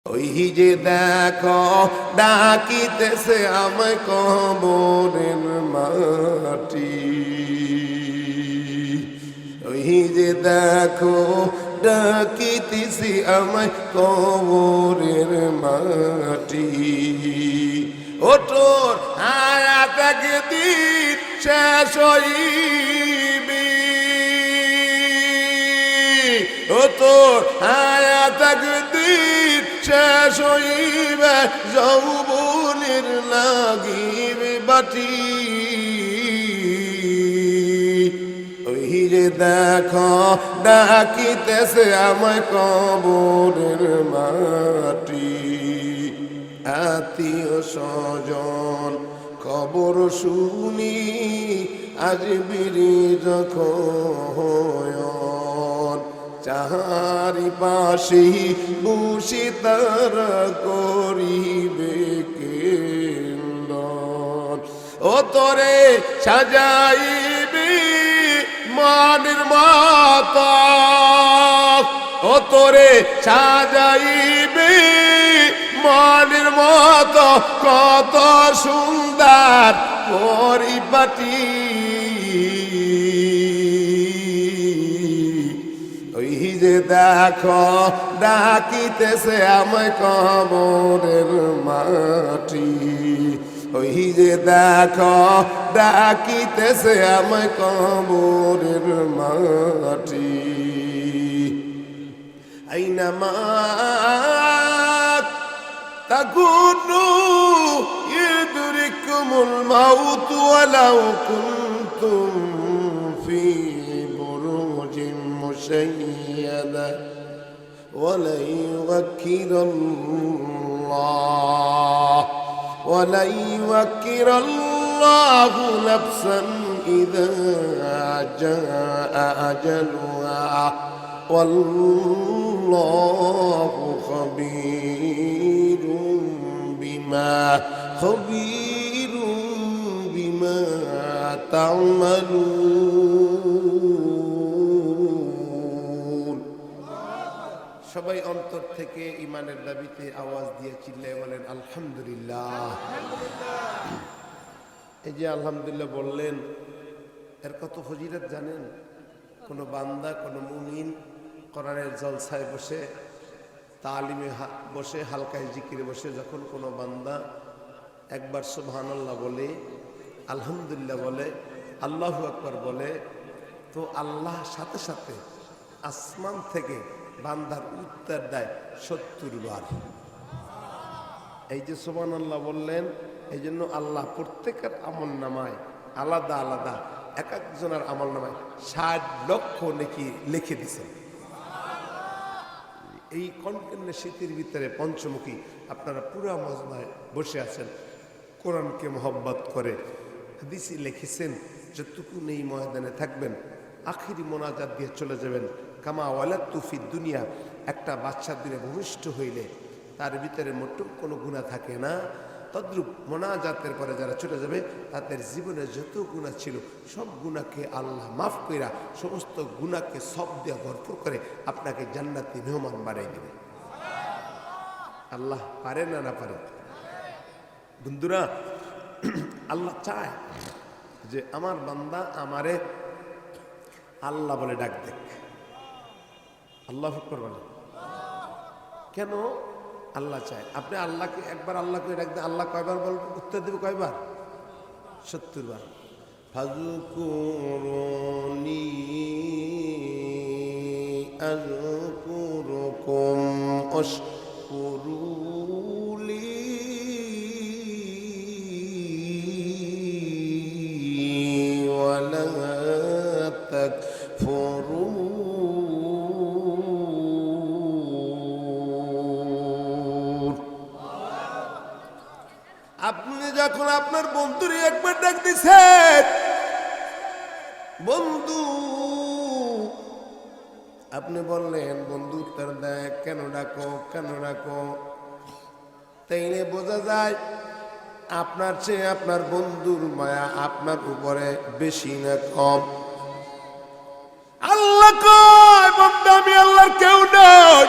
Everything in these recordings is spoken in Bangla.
ওই যে দেখো ডাকিতেছে আমায় কবরের মাটি, ওই যে দেখো ডাকিতেছে আমায় কবরের মাটি। ও তোর হায়াত একদিন শেষ হইবি, ও তোর হায়াত একদিন শেষ হইবে, যৌবনের লাগিবে বাটি। ওই যে দেখো ডাকিতেছে আমায় কবরের মাটি। আত্মীয় স্বজন খবর শুনি আজ বিরি যখন, চারি পাশে বসে তারা করিবে কেন্দন। ও তোরে সাজাইবে মনের মতো, ও তোরে সাজাইবে মনের মতো, কত সুন্দর পরিপাটি। ওই যে দেখো ডাকিতেছে আমায় কবরের মাটি, ওই যে দেখো ডাকিতেছে আমায় কবরের মাটি। আইনামা তাকুনু ইদরিকুমুল মাউত ওয়ালাউ কুনতুম ফি বুরুজিন মুশাইয়াদা ওয়ালা ইউআক্কিরুল্লাহু নাফসান ইযা জাআ আজালুহা ওয়াল্লাহু খবীরুম বিমা তা'মালুন। সবাই অন্তর থেকে ইমানের দাবিতে আওয়াজ দিয়ে চিল্লায় বলেন আলহামদুলিল্লাহ। এই যে আলহামদুলিল্লাহ বললেন, এর কত ফজিলত জানেন? কোনো বান্দা, কোনো মুমিন কোরআনের জলসায় বসে, তালিমে বসে, হালকায় জিকিরে বসে যখন কোনো বান্দা একবার সুবহানাল্লাহ বলে, আলহামদুলিল্লাহ বলে, আল্লাহু আকবার বলে, তো আল্লাহ সাথে সাথে আসমান থেকে বান্দার উত্তর দেয় ৭০ বার। এই যে সুবহানাল্লাহ বললেন, এই জন্য আল্লাহ প্রত্যেকের আমল নামায় আলাদা আলাদা এক একজনের আমল নামায় ৬০ লক্ষ নেকি লিখে দিছেন। এই কনকনে শীতের ভিতরে পঞ্চমুখী আপনারা পুরা মজমায় বসে আছেন, কোরআনকে মহব্বত করে হাদিসে লিখেছেন যতটুকু এই ময়দানে থাকবেন আখিরি মোনাজাত দিয়ে চলে যাবেন। কামা ওয়ালাদতু ফিদ দুনিয়া, একটা বাচ্চার দিনে ভূমিষ্ঠ হইলে তার ভিতরে মোট কোনো গুনাহ থাকে না, তদ্রূপ মোনাজাতের পরে যারা চলে যাবে তাদের জীবনে যত গুনাহ ছিল সব গুনাহকে আল্লাহ মাফ কইরা সমস্ত গুনাহকে সব দিয়ে ভরপুর করে আপনাকে জান্নাতি মেহমান বানাই দেবে। আল্লাহ পারে না? না পারে? বন্ধুরা, আল্লাহ চায় যে আমার বান্দা আমারে আল্লাহ বলে ডাক দেখ। আল্লাহু আকবার বলে কেন? আল্লাহ চায় আপনি আল্লাহকে একবার আল্লাহকে ডাক দেন, আল্লাহ কয়বার বলবেন? উত্তর দেবে কয়বার? ৭০ বার। ফাযকুরুনি আযকুরুকুম ওয়াশকুরুলি ওয়ালা তাকফুরুন। আপনি যখন আপনার বন্ধুরে একবার ডাক দিছেন, বন্ধু, আপনি বললেন, বন্ধু উত্তর দেয়, কেন ডাকো কেন ডাকো? তাইলে বোঝা যায় আপনার চেয়ে আপনার বন্ধুর মায়া আপনার উপরে বেশি না কম। আল্লাহ কয়, বান্দা আমি আল্লাহর কেউ নই।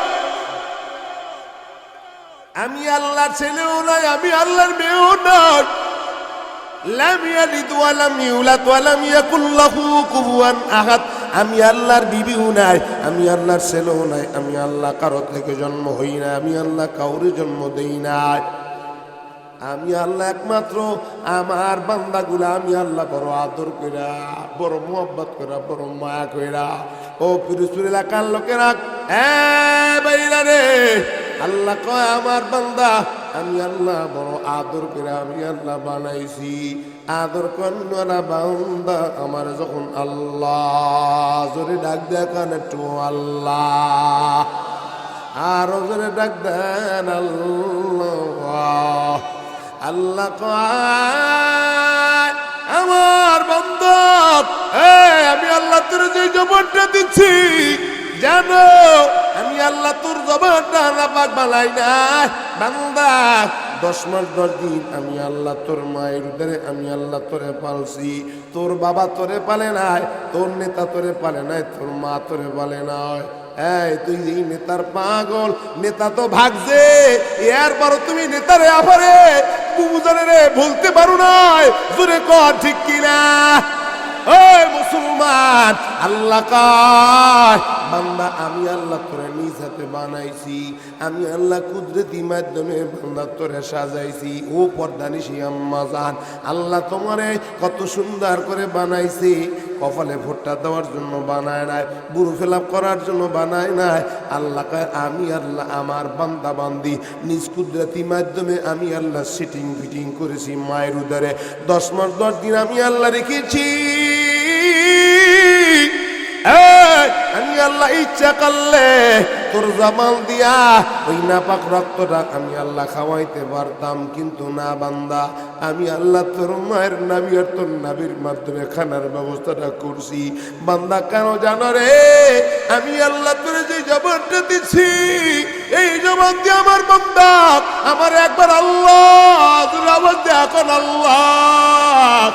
আমি আল্লাহর ছেলেও নয়, আমি আল্লাহর মেয়েও নয়। লাম ইয়ালিদ ওয়া লাম ইউলাদ ওয়া লাম ইয়াকুল লাহু কুফুয়ান আহাদ। আমি আল্লাহর বিবিও নাই, আমি আল্লাহর ছেলেও নাই, আমি আল্লাহ কারো থেকে জন্ম হই না, আমি আল্লাহ কাউরে জন্ম দেই নাই। আমি আল্লাহ একমাত্র আমার বান্দাগুলা আমি আল্লাহ বড় আদর কইরা, বড় মোহাব্বত কইরা, বড় মায়া কইরা। ও পিরোজপুর এলাকার লোকেরা, বাইরা রে, আল্লাহ কয় আমার বান্দা আমি আল্লাহ বড় আদর করে আমি আল্লাহ বানাইছি। আদর কন্যা বান্দা আমার যখন আল্লাহ জোরে ডাক দেন একটু আল্লাহ, আরো জোরে ডাক দেন আল্লাহ। আল্লাহ কয় আমার বান্দা, আমি আল্লাহ তোর যে জবানটা দিচ্ছি জানো, আমি আল্লাহ তোর জবানটা নাপাক বানাই না বান্দা। 10 মাস 10 দিন আমি আল্লাহ তোর মায়ের উদরে আমি আল্লাহ তোরে পালছি। তোর বাবা তোরে পালে নাই, তোর নেতা তোরে পালে নাই, তোর মা তোরে পালে নাই। এই তুই এই নেতার পাগল, নেতা তো ভাগছে, এরপর তুমি নেতারে আফারে বুবুজারে রে বলতে পারো নাই, জোরে কর ঠিক কিনা? ওই মুসলমান, আল্লাহ কয় বান্দা আমি আল্লাহ তোরে নিজ হাতে বানাইছি, আমি আল্লাহ কুদরতি মাধ্যমে বান্দা তোরে সাজাইছি। ও পর্দানিশি আম্মা জান, আল্লাহ তোমারে কত সুন্দর করে বানাইছি। কপালে ভোটটা দেওয়ার জন্য বানায় নাই, বুড়ো ফেলাপ করার জন্য বানায় নাই। আল্লাহ কয় আমি আল্লাহ আমার বান্দা বান্দি নিজ কুদরতি মাধ্যমে আমি আল্লাহ সিটিং ফিটিং করেছি মায়ের উদরে। 10 মাস 10 দিন আমি আল্লাহ রেখেছি। আমি আল্লাহ ইচ্ছা করলে তোর জামাল দিয়া ওই নাপাক রক্তটা আমি আল্লাহ খাওয়াইতে পারতাম, কিন্তু না বান্দা, আমি আল্লাহ তোর মায়ের নাবি আর তোর নাবির মাধ্যমে খানার ব্যবস্থাটা করছি। বান্দা কেন জানো রে? আমি আল্লাহ তোর যে জবানটা দিচ্ছি, এই জবান দিয়ে আমার বান্দা আমার একবার আল্লাহ তোর আবার এখন আল্লাহ।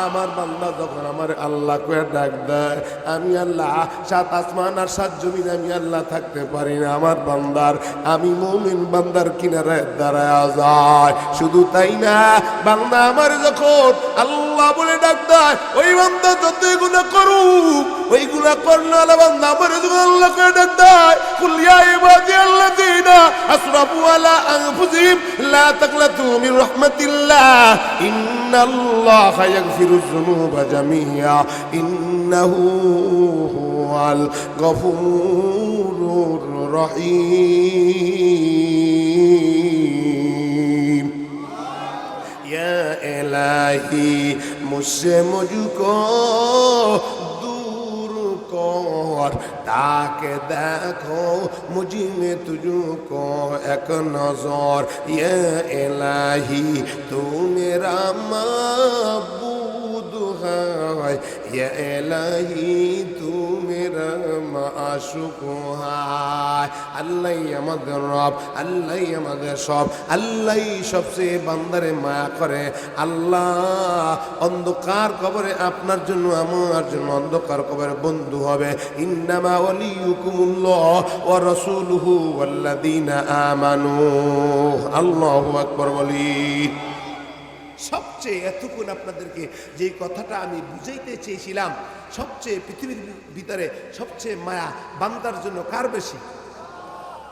আমার বান্দা যখন আমার আল্লাহ কয়ে ডাক দেয়, আমি আল্লাহ 7 আসমান আর 7 জমিন আমি আল্লাহ থাকতে পারি না। আমার বান্দার আমি মুমিন বান্দার কিনারায় দাঁড়ায় যায়। শুধু তাই না, বান্দা আমার যখন আল্লাহ বলে ডাক দেয়, ওই বান্দা যতই গুনাহ করুক ওই গুনাহ করলে আল্লাহ বান্দা আমার যখন আল্লাহ কয়ে ডাক দেয়, কুল ইয়া ইবাদিয়াল্লাযীনা আসরাফু আলা আনফুসিহিম লা তাকনাতু মির রাহমাতিল্লাহ ইন্নাল্লাহা ইয়াগফিরুয যুনুবা জামিআ ইন্নাহু হুয়াল গফুরুর রহিম। ইয়া ইলাহি মুঝসে মুঝকো दूर कर, ताके देखो मुझी में तुझको एक नजर। ये इलाही तू मेरा माबूद है, ये इलाही तू मेरा माशूक है। আল্লাহ আমাদের রব, আল্লাহ আমাদের সব, আল্লাহ সবচেয়ে বান্দারে মায়া করে। আল্লাহ অন্ধকার কবরে আপনার জন্য আমার জন্য অন্ধকার কবরে বন্ধু হবে। ইন্নামা ওয়ালিয়ুকুমুল্লাহ ওয়া রাসূলুহু ওয়াল্লাযীনা আমানু। আল্লাহু আকবার বলি। সবচেয়ে এতক্ষণ আপনাদেরকে যে কথাটা আমি বুঝাইতে চেয়েছিলাম, সবচেয়ে পৃথিবীর ভিতরে সবচেয়ে মায়া বান্দার জন্য কার বেশি?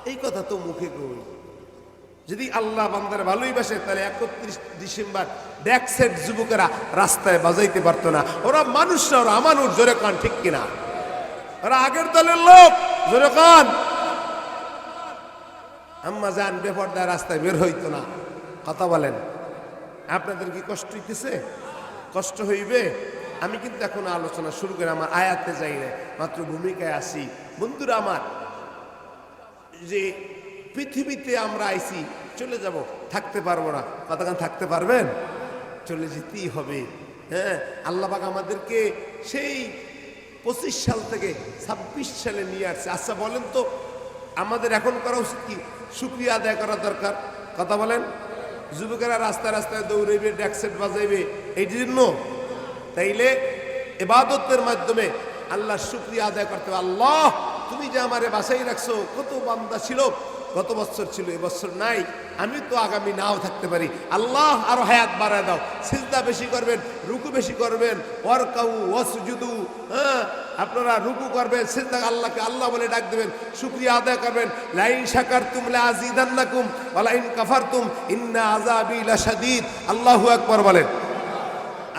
এই কথা তো মুখে কই। যদি আল্লাহ বান্দার ভালোই বাসে, তাহলে 31 ডিসেম্বর ড্যাকসেট যুবকেরা রাস্তায় বাজাইতে পারতো না। ওরা মানুষ না, ওরা আমানুর। জোরে কান ঠিক কিনা? ওরা আগের দলের লোক। জোরে কান। আম্মা জান বেপরদা রাস্তায় বের হইতো না। কথা বলেন, আপনাদের কি কষ্ট হইতেছে? কষ্ট হইবে। আমি কিন্তু এখন আলোচনা শুরু করে আমার আয়াতে যাই না, মাত্র ভূমিকায় আসি। বন্ধুরা আমার, যে পৃথিবীতে আমরা আইছি, চলে যাব, থাকতে পারবো না। কতক্ষণ থাকতে পারবেন? চলে যেতেই হবে। হ্যাঁ, আল্লাহ পাক আমাদেরকে সেই 25 সাল থেকে 26 সালে নিয়ে আসছে। আচ্ছা বলেন তো, আমাদের এখন করা উচিত কি? শুকরিয়া আদায় করা দরকার। কথা বলেন। যুবকেরা রাস্তায় রাস্তায় দৌড়াইবে, ড্যাকসেট বাজাইবে, এই জন্য। তাইলে ইবাদতের মাধ্যমে আল্লাহ শুকরিয়া আদায় করতে হবে। আল্লাহ, তুমি যে আমারে বাসাই রাখছো, কত বান্দা ছিল গত বছর ছিল এবছর নাই, আমি তো আগামী নাও থাকতে পারি। আল্লাহ আরো হায়াত বাড়ায় দাও। সিজদা বেশি করবেন, রুকু বেশি করবেন, ওয়ারকাউ ওয়াসজুদু, হ্যাঁ আপনারা রুকু করবেন, সিজদা আল্লাহকে আল্লাহ বলে ডাক দেবেন, শুকরিয়া আদায় করবেন। লাইন শাকারতুম লাযিদান্নাকুম ওয়া লাইন কাফারতুম ইন্না আযাবি লাশাদীদ। আল্লাহু আকবার বলেন।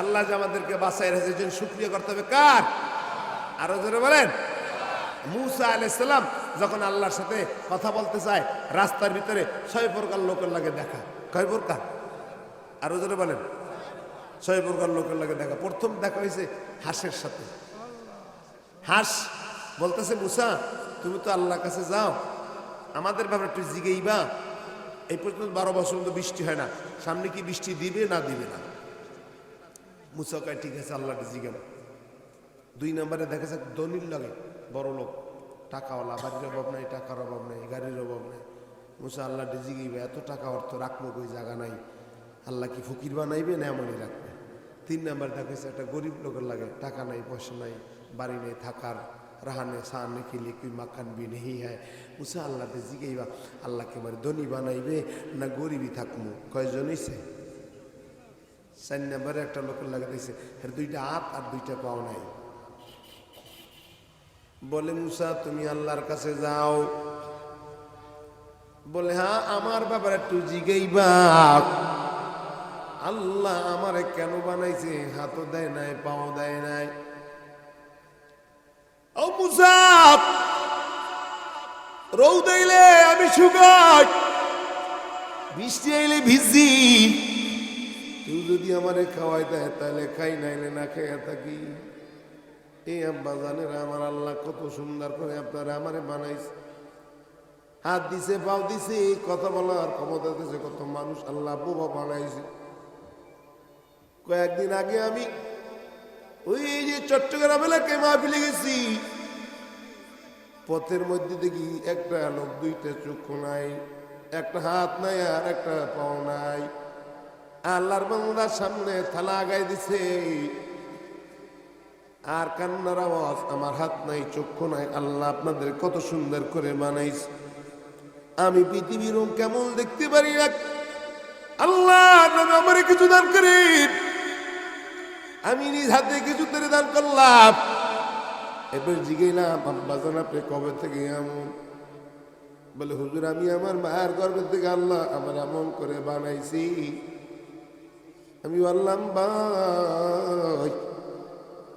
আল্লাহ যে আমাদেরকে বাঁচায় রেখেছেন, জন্য শুকরিয়া করতে হবে কার? আরো জোরে বলেন। মুসা আলাইহিস সালাম যখন আল্লাহর সাথে কথা বলতে চায়, রাস্তার ভিতরে 6 প্রকার লোকের লাগে দেখা। কয় প্রকার? আরো জোরে বলেন। 6 প্রকার লোকের লাগে দেখা। প্রথম দেখা হয়েছে হাঁসের সাথে। হাঁস বলতেছে, মুসা তুমি তো আল্লাহর কাছে যাও, আমাদের ব্যাপারে একটু জিজ্ঞাইবা। এই পর্যন্ত 12 বছর পর্যন্ত বৃষ্টি হয় না, সামনে কি বৃষ্টি দিবে না দিবে না? মুসা কয় ঠিক আছে, আল্লাহকে জিজ্ঞান। 2 নম্বরে দেখা যাচ্ছে দলিল লাগে, বড় লোক, টাকাওয়ালা, বাড়ির অভাব নাই, টাকার অভাব নাই, গাড়ির অভাব নাই। মুসা আল্লাহ জিজ্ঞাইবে, এত টাকা অর্থ রাখবো কই, জায়গা নাই, আল্লাহ কি ফকির বানাইবে না এমনই রাখবে? 3 নম্বর দেখা যাচ্ছে একটা গরিব লোকের লাগে, টাকা নাই, পয়সা নাই, বাড়ি নেই, থাকার রাহানে সাহানে কি লিখি মাখান বি নেই হয়। মুসা আল্লাহকে জিজ্ঞাইবা, আল্লাহকে আমার ধনী বানাইবে না গরিবই থাকবো? কয়জন হইছে? 4 নম্বরে একটা লোকের লাগে দিয়েছে, এর 2টা হাত আর 2টা পাও নাই। বলে মুসা তুমি আল্লাহর কাছে যাও। বলে হ্যাঁ আমার ব্যাপারে একটু জিজ্ঞাইবা, আল্লাহ আমারে কেন বানাইছে? হাতও দেয় নাই, পাও দেয় নাই। ও মুসা, রৌদ আইলে আমি শুকাই, বৃষ্টি আইলে ভিজি, কেউ যদি আমারে খাওয়াই দেয় তাহলে খাই, নাইলে না খাইয়া থাকি। এই আব্বা জানেরা, আমার আল্লাহ কত সুন্দর করে আপনারা আমারে বানাইছে, হাত দিছে, পাও দিছে, কথা বলার ক্ষমতা দিছে, কত মানুষ আল্লাহ বোবা বানাইছে। কয়েকদিন আগে আমি ওই যে চট্টগ্রাম এলাকায় মাহফিলে গেছি, পথের মধ্যে দেখি একটা লোক 2টা চক্ষু নাই, একটা হাত নাই আর একটা পাও নাই। আল্লাহর বান্দার সামনে থালা আগায় দিছে আর কান্নার আওয়াজ, আমার হাত নাই, চক্ষু নাই, আল্লাহ আপনাদের কত সুন্দর করে বানাইছে, আমি পৃথিবীর কেমন দেখতে পারি না, আল্লাহ আমার কিছু দান করেন। আমি নিজ হাতে কিছু তেরে দান করলাম। এবার জিজ্ঞাইলাম, আব্বা জান আপনি কবে থেকে এমন? বলে হুজুর আমি আমার মায়ের গর্ভের থেকে আল্লাহ আমার এমন করে বানাইছি। আমি বললাম ভাই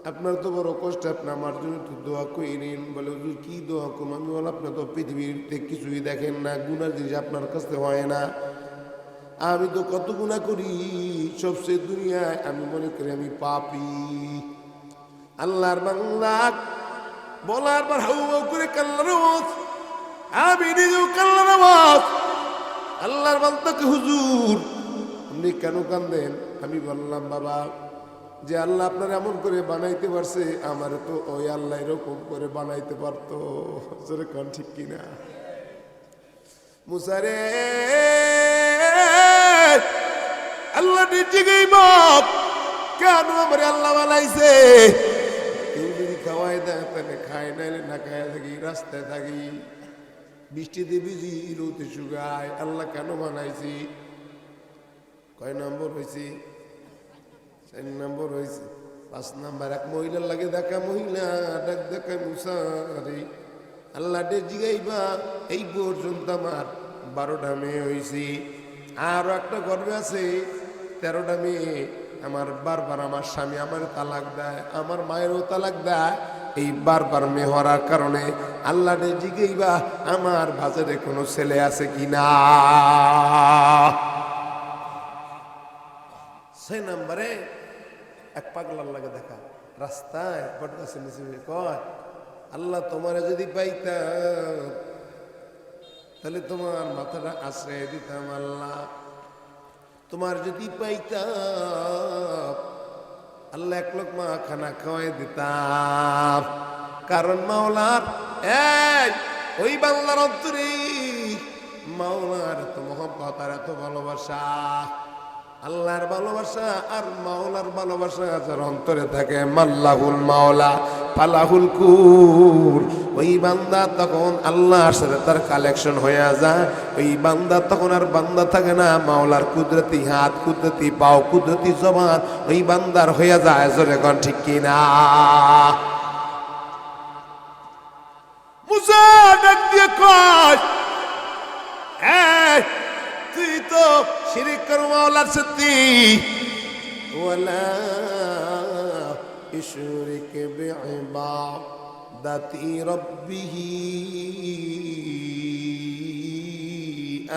আপনার তো বড় কষ্ট, আপনি আমার জন্য তো দোয়া করেন। বলে হুজুর কি দোয়া করুন? আমি বললাম আপনি তো পৃথিবীতে কিছুই দেখেন না, গুনার জিনিস আপনার কাছে হয় না, আমি তো কত গুনাহ করি, সবচেয়ে দুনিয়ায় আমি মনে করি আমি পাপী। আল্লাহর বান্দা বলার পর হাউ হাউ করে কান্নার আওয়াজ, আমি নিজেও কান্নার আওয়াজ। আল্লাহর বান্দাকে হুজুর আপনি কেন কান্দেন? আমি বললাম বাবা যে আল্লাহ আপনার এমন করে বানাইতে পারছে, আমার তো ওই আল্লাহ এরকম করে বানাইতে পারতো। কোন ঠিক কিনা? মুসারে আল্লাহ কেন আমার আল্লাহ বানাইছে? কেউ যদি খাওয়াই দেয় তাহলে খাই, নাইলে না খাই থাকি, রাস্তায় থাকি, বৃষ্টিতে ভিজি, রোদে শুকায়, আল্লাহ কেন বানাইছি? কয় নম্বর হয়েছে? 4 নম্বর হয়েছে। 5 নম্বর এক মহিলার লাগে দেখা, মহিলা ডাক দেখায় মুসা রে আল্লাহ ডে জিগাইবা, এই পর্যন্ত আমার 12টা মেয়ে হয়েছে, আরো একটা গর্বে আছে 13টা মেয়ে। আমার বারবার আমার স্বামী আমার তালাক দেয়, আমার মায়েরও তালাক দেয়। এই বারবার মেয়ে হওয়ার কারণে আল্লাহ ডে জিগাইবা আমার বাজারে কোনো ছেলে আছে কিনা। 6 নম্বরে এক পাগলার লাগে দেখা, রাস্তায় বটগাছের নিচে কয় আল্লাহ তোমারে যদি পাইতাম তাহলে তোমার মাথাটা আশ্রয় দিতাম, আল্লাহ তোমার যদি পাইতাম আল্লাহ 1 লোকমা খানা খাওয়াই দিতাম। কারণ মাওলার ওই বাংলার অন্তরে মাওলার এত মহব্বত আর এত ভালোবাসা। আল্লাহর ভালোবাসা আর মাওলার ভালোবাসা যার অন্তরে থাকে, মাল্লাহুল মাওলা ফালাহুল কুল, ওই বান্দা তখন আল্লাহর সাথে তার কালেকশন হয়ে যায়। ওই বান্দা তখন আর বান্দা থাকে না, মাওলার কুদরতি হাত, কুদরতি পাও, কুদরতি জবান ওই বান্দার হয়ে যায়। জোরে কোন ঠিক কিনা? মুসা ডাক দিয়ে কয়, তুই তো শিরিক করো মাওলার সাথে। ওয়ালা ইশরিক বিইবাদাতি রাব্বিহি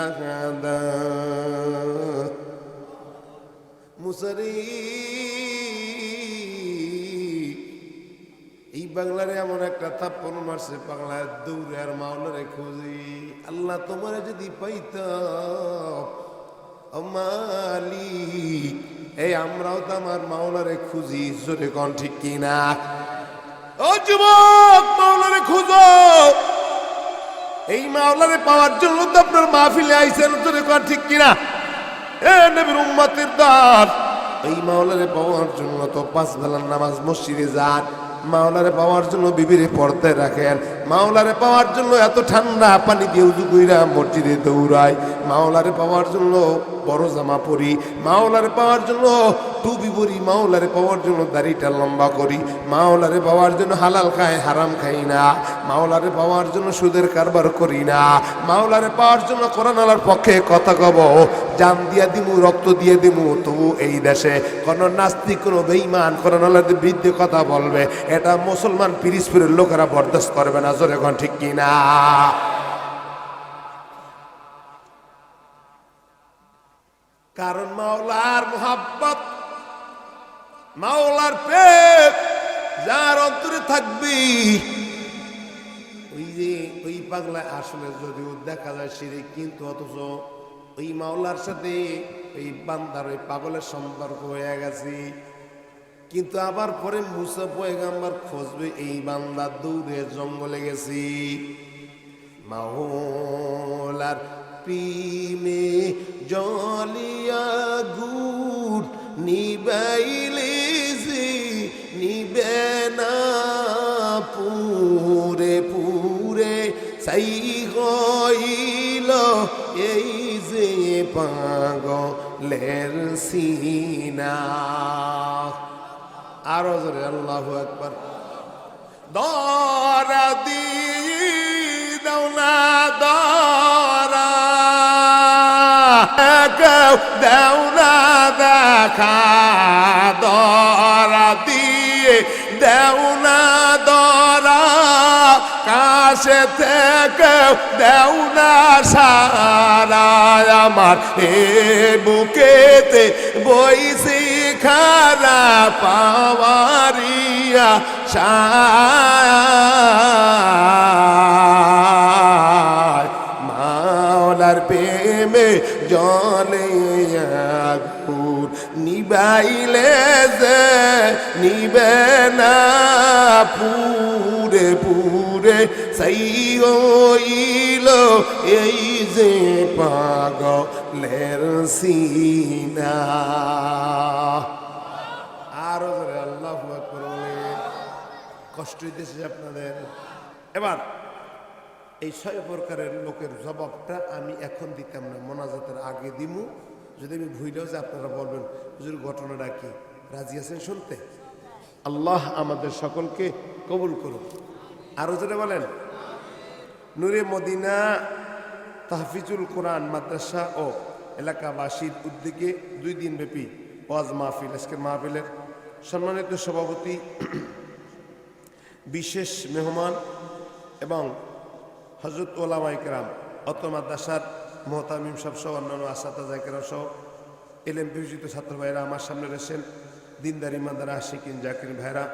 আহাদা। মুসারি এই বাংলারে এমন একটা থাপ্পড় মারছে, বাংলায় দৌড়ে আর মাওলারে খুঁজি। আল্লাহ তোমার যদি পাইতাম মালিক, এই আমরাও তো আমার মাওলারে খুঁজি। জোরে কোন ঠিক কিনা? ও যুবক, মাওলারে খুঁজো। এই মাওলারে পাওয়ার জন্য তো আপনার মাহফিলে আইছেন। জোরে কোন ঠিক কিনা? এ নবীর উম্মতের দল, এই মাওলারে পাওয়ার জন্য তো 5 বেলার নামাজ মসজিদে যান। মাওলারে পাওয়ার জন্য বিবিরে পড়তে রাখেন। মাওলারে পাওয়ার জন্য এত ঠান্ডা পানি দিয়ে উজু কইরা মসজিদে দৌড়ায়। মাওলারে পাওয়ার জন্য বড় জামা পরি। মাওলারে পাওয়ার জন্য টুপি পরি। মাওলারে পাওয়ার জন্য দাড়িটা লম্বা করি। মাওলারে পাওয়ার জন্য হালাল খাই, হারাম খাই না। মাওলারে পাওয়ার জন্য সুদের কারবার করি না। মাওলারে পাওয়ার জন্য কোরআন আল্লাহর পক্ষে কথা কব, জান দিয়া দিমু, রক্ত দিয়ে দিমু। তবু এই দেশে কোন নাস্তিক, কোন বেঈমান কোরআন আল্লাহর বিরুদ্ধে কথা বলবে, এটা মুসলমান পিরিজপুরের লোকেরা বরদাস্ত করবে না। জোরে এখন ঠিক কিনা? কারণ মাওলার মুহাব্বত, মাওলার প্রেম যার অন্তরে থাকবে, ওই যে ওই পাগলায় আসলে যদিও দেখা যায় শিরিক, কিন্তু অথচ ওই মাওলার সাথে ওই বান্দার ওই পাগলের সম্পর্ক হয়ে গেছে। কিন্তু আবার পরে মুসা পয়গাম্বর খুঁজবে, এই বান্দা দৌড়ে জঙ্গলে গেছি। মাওলার প্রেমে জলিয়া গুড় নিবাইলে যে নিবে না পুরে পুরে সাই হইল এই যে পাগলের সিনা। আরো জোরে আল্লাহু আকবার। দরা দি দাওনা দরা দেওনা দেখা, দরা দিয়ে দেওনা দরা, কাছে থেকে দেওনা সারা। আমার এ বুকেতে বইসি খারা পাওয়ারিয়া মাওলার প্রেমে জলে আগুন নিবাইলে যে নিবে না পুরে পুরে সেই হইল এই যে পাগলের সিনা। আরো জোরে আল্লাহু আকবার বলে। কষ্ট হইতেছে আপনাদের? এবার এই 6 প্রকারের লোকের জবাবটা আমি এখন দিতাম না, মোনাজাতের আগে দিমু। যদি আমি ভুলেও যে আপনারা বলবেন হুজুর ঘটনাটা কি, রাজি আছেন শুনতে? আল্লাহ আমাদের সকলকে কবুল করুন। আরো জোরে বলেন। নূরে মদিনা তাহফিজুল কোরআন মাদ্রাসা ও এলাকাবাসীর উদ্যোগে 2 দিন ব্যাপী ওয়াজ মাহফিল। আজকের মাহফিলের সম্মানিত সভাপতি, বিশেষ মেহমান এবং হযরত ওলামায়ে কেরাম, অত্র মাদ্রাসার মোহতামিম সাহেব সহ অন্যান্য আসাতাজা কেরাম সহ এলএম বিবেচিত ছাত্র ভাইরা আমার সামনে রয়েছেন। দিনদার ইমানদার আশিকিন জাকির ভাইরা,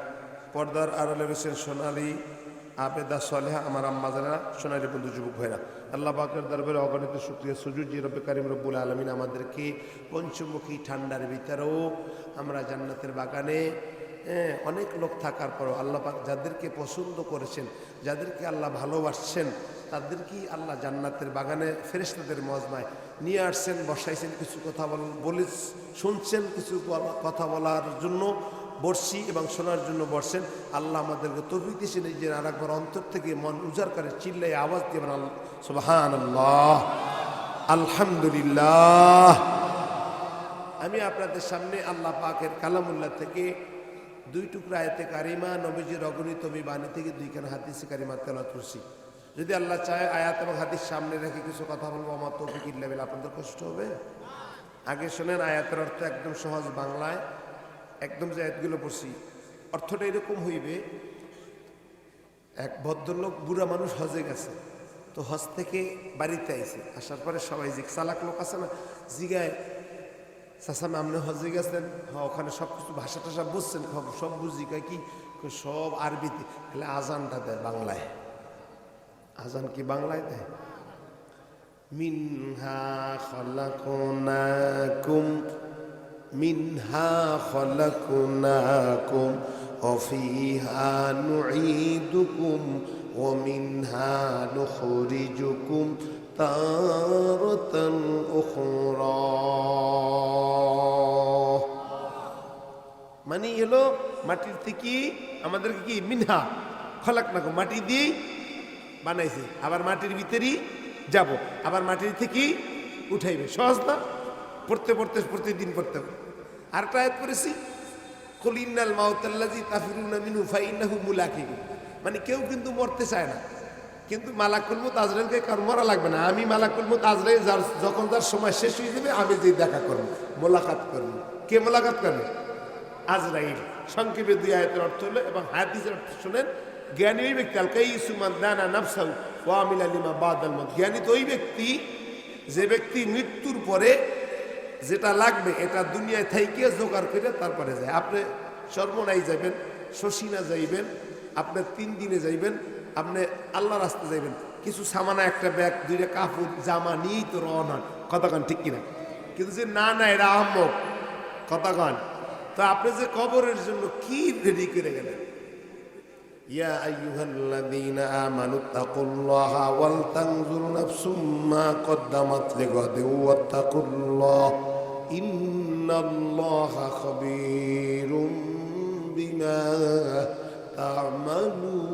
পর্দার আড়ালে রয়েছেন সোনালী আবেদা সলেহা, আমার আম্মাজারা, সোনালী বন্ধু যুবক ভাইরা। আল্লাহ পাকের দরবারে অগণিত শুকরিয়া সুজুদ যে রব্বে কারিম রব্বুল আলামিন আমাদেরকে পঞ্চমুখী ঠান্ডার ভিতরেও আমরা জান্নাতের বাগানে অনেক লোক থাকার পরও আল্লাহ পাক যাদেরকে পছন্দ করেছেন, যাদেরকে আল্লাহ ভালোবাসছেন, তাদেরকেই আল্লাহ জান্নাতের বাগানে ফেরেশতাদের মজমায় নিয়ে আসছেন, বসাইছেন, কিছু কথা বলে শুনছেন, কিছু কথা বলার জন্য বসছি এবং শোনার জন্য বসছেন। আল্লাহ আমাদেরকে তৌফিক দিয়েছেন এই যে আরেকবার অন্তর থেকে মন উজাড় করে চিল্লাই আওয়াজ দিয়ে সুবহানাল্লাহ, আলহামদুলিল্লাহ। আমি আপনাদের সামনে আল্লাহ পাকের কালামুল্লাহ থেকে 2 টুকরা আয়াতে কারিমা, নবীজির অগণিত বাণী থেকে 2খানা হাদিসে কারিমা তেলাওয়াত করছি। যদি আল্লাহ চায় আয়াত এবং হাদিস সামনে রেখে কিছু কথা বলবো, আমার তৌফিক ইল্লা বিল্লাহ। আপনাদের কষ্ট হবে? আগে শোনেন, আয়াতের অর্থ একদম সহজ বাংলায়, একদম যে আয়াতগুলো পড়ছি অর্থটা এরকম হইবে। এক ভদ্রলোক, বুড়া মানুষ, হজে গেছে। তো হজ থেকে বাড়িতে আইছে, আসার পরে সবাই চালাক লোক আছে না, জিগায় চাচা আপনি হজে গেছেন? হ্যাঁ। ওখানে সব কিছু ভাষা টাষা বুঝছেন? সব বুঝি। কি সব আরবিতে। তাহলে আজানটা দেয় বাংলায়। আজান কি বাংলায় দেয়? মিনহা খলাকনাকুম, মিনহা খলাকনাকুম ওয়া ফিহা নুঈদুকুম ওয়া মিনহা নুখরিজুকুম তারাতান উখরা। মানে হলো মাটির থেকে আমাদেরকে কি মিনহা খলাকনাকুম, মাটি দিয়ে বানাইছে, আবার মাটির ভিতরেই যাব, আবার মাটির থেকে উঠাইবে। সহজ না? পড়তে পড়তে প্রতিদিন পড়তে হবে। আরেকটা আয়াত পড়েছি, কুল ইন্নাল মাউতাল্লাযী তাফিরুনা মিনহু ফাইন্নাহু মুলাকিকুম। মানে কেউ কিন্তু মরতে চায় না, কিন্তু মালাকুল মউত আজরাইলকে কার মরা লাগবে না। আমি মালাকুল মউত আজরাইল যখন যার সময় শেষ হয়ে যাবে, আমি যে দেখা করব, মোলাকাত করব। কে মোলাকাত করবে? আজরাইল। সংক্ষেপে 2 আয়াতের অর্থ হলো, এবং হাদিসের অর্থ শুনেন। জ্ঞানী ওই ব্যক্তি, আল কাইয়িসু মান দানা নাফসাহু ওয়া আমিলা লিমা বাদাল মউত। জ্ঞানী তো ওই ব্যক্তি যে ব্যক্তি মৃত্যুর পরে যেটা লাগবে এটা দুনিয়ায় থাইকে জোগাড় করে তারপরে যায়। আপনি সর্বনাই যাইবেন, শশিনা যাইবেন, আপনি 3 দিনে যাইবেন, আপনি আল্লাহ রাস্তায় যাইবেন, কিছু সামানা, একটা ব্যাগ, 2টা কাপড় জামা নিয়েই তো রওনা। কথা কন ঠিক কিনা? কিন্তু যে না না এরা আহম্মক, কথা কন। তো আপনি যে কবরের জন্য কি রেডি করে গেলেন? ইয়া আইয়ুহাল্লাযীনা আমানুত্তাকুল্লাহা ওয়াল তানজুর নাফসুম মা কদ্দামাত লিগাদিন ওয়াত্তাকুল্লাহ ইন্নাল্লাহা খাবীরুম বিমা তা'মালুন।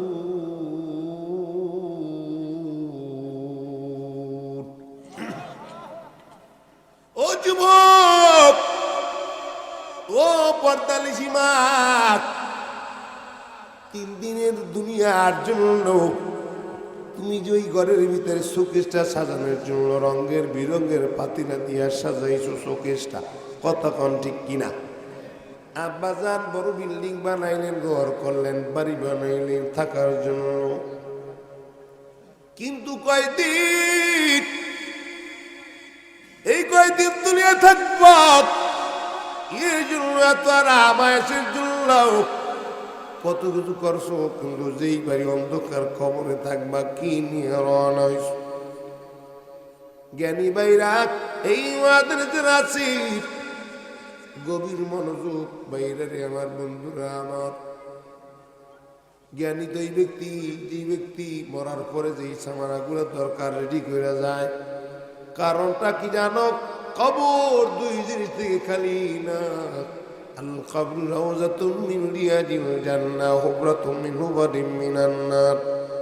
ও যুবক, ও পর্দানিশী মা, 3 দিনের দুনিয়ার জন্য তুমি যে ওই ঘরের ভিতরে শোকেসটা সাজানোর জন্য রঙের বিরঙের পাতিলা দিয়া সাজাইছো শোকেসটা, কথা কন ঠিক কিনা? আব্বাজান বড় বিল্ডিং বানাইলেন, ঘর করলেন, বাড়ি বানাইলেন থাকার জন্য, কিন্তু কয়দিন, এই কয়দিন দুনিয়া থাকব, এর জন্য এত আরাম আয়েশের জন্য কত কিছু করছো, কিন্তু যেই বাড়ি অন্ধকার কবরে থাকবা কি নিয়ে রওনা হইছো? জ্ঞানী ভাইরা, এই মাদ্রাসার আছি, গভীর মনোযোগ বাইরে রে আমার বন্ধুরা আমার। জ্ঞানী তো এই ব্যক্তি, যে ব্যক্তি মরার পরে যেই সামানাগুলো দরকার রেডি করে যায়। কারণটা কি জানো? কবর 2 জিনিস থেকে খালি না। আল কবর রাউযাতুম মিন রিয়াদিল জান্নাহ হুবরাতুম মিন হুবারিম মিনান নার।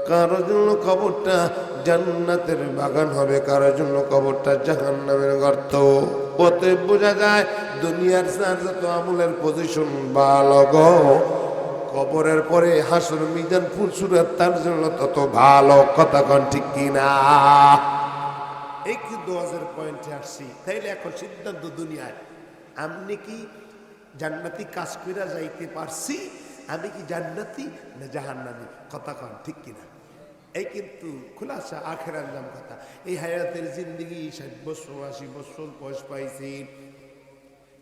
কারোর জন্য কবরটা জান্নাতের বাগান হবে, কারোর জন্য কবরটা জাহান্নামের গর্ত। ওতে বোঝা যায় দুনিয়ার যত আমলের পজিশন ভালো গো, কবরের পরে হাসর মিজান ফুলসুরাত তার জন্য তত ভালো। কথা কন ঠিক কিনা? এই কি 2000 পয়েন্টে আসছি। তাইলে এখন সিদ্ধান্ত দুনিয়ায়, আপনি কি জান্নাতি কাজ কইরা যাইতে পারছি? আমি কি জান্নাতি না জাহান্নামী? কথা কন ঠিক কিনা? এই কিন্তু খুলাসা আখেরার নাম কথা। এই হায়াতের জিন্দেগি 60 বছর 80 বছর বয়স পাইছি,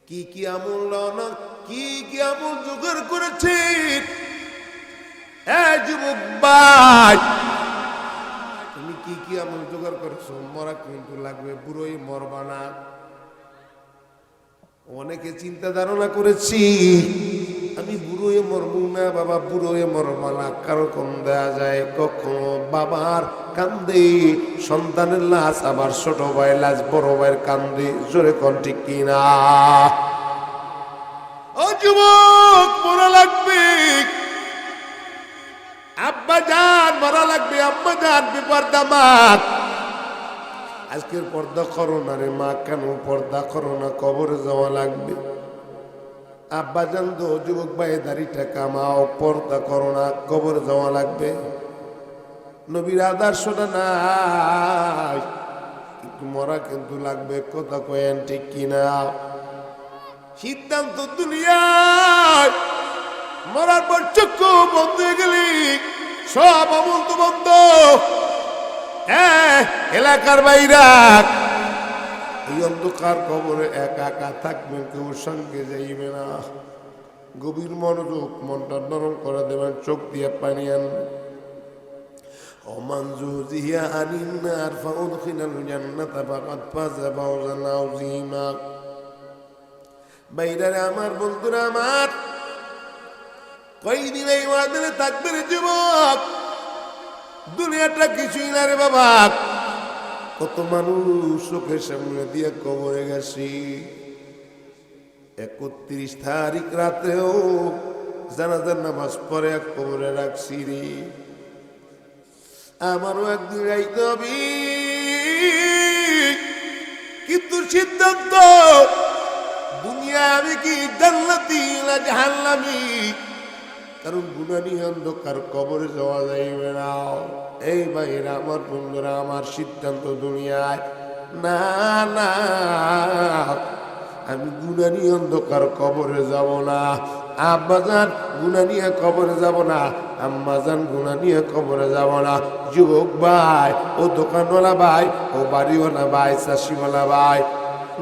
কি কি আমল না, কি কি আমল জোগাড় করেছি। এই যুবক ভাই, তুমি কি কি আমল জোগাড় করেছো? মরা কিন্তু লাগবে, বুড়োই মরবা না। অনেকে চিন্তা ধারণা করেছি আমি বুড়ো হয়ে মরবো না বাবা, বুড়ো হয়ে মরবো না। কারণ দেয়া যায় কখনো বাবার কান্দে সন্তানের লাশ, আবার ছোট ভাইয়ের লাশ বড় ভাইয়ের কান্দে। জোরে কোন ঠিক কিনা? ও যুবক, মরা লাগবে, আব্বা জান মরা লাগবে, আম্মা জান বেপর্দা মা। আজকের পর্দা করো না রে মা, কেন পর্দা করো না? কবরে যাওয়া লাগবে। আব্বা জান তো যুবক ভাই দাড়িটা কামাও, পর্দা করো না, কবরে যাওয়া লাগবে। নবীর আদর্শটা নাই, একটু মরা কিন্তু লাগবে। কথা কয়েন ঠিক কিনা? সিদ্ধান্ত দুনিয়ায় মরার পর চক্ষু বন্ধ হয়ে গেলি সব আমল তো বন্ধ। এলাকার বাইরা এই অন্ধকার কবরে একা একা থাকবেন, কেউ সঙ্গে যাইবে না। গভীর মনোযোগ, মনটা নরম করে দেবেন, চোখ দিয়ে পানি আনবেন। ওমান যুজিয়া আনিন নার ফাউদখিলাল জান্নাতা ফাকাদ ফাযা ফাওজান আযীমা। বাইরারে আমার, বন্ধুরা আমার, কয়দিন এই ওয়াদারে থাকবে রে যুবক? দুনিয়াটা কিছুই না রে বাবা। কত মানুষ চোখের সামনে দিয়ে কবরে গেছি। 31 তারিখ রাতেও জানাজার নামাজ পড়ে এক কবরে রাখছি রে। আমারও একদিন রাইতে হবে, কিন্তু সিদ্ধান্ত দুনিয়া আমি কি জান্নাতি না জাহান্নামী। কারণ গুনানি অন্ধকার কবরে যাওয়া যাইবে না। এই ভাইরা আমার, বন্ধুরা আমার, সিদ্ধান্ত দুনিয়ায় না না, আমি গুনানি অন্ধকার কবরে যাব না। আব্বাজান গুনাহ নিয়ে কবরে যাব না, আম্মাজান গুনাহ নিয়ে কবরে যাব না। যুবক ভাই, ও দোকানওয়ালা ভাই, ও বাড়িওয়ালা ভাই, চাষিওয়ালা ভাই,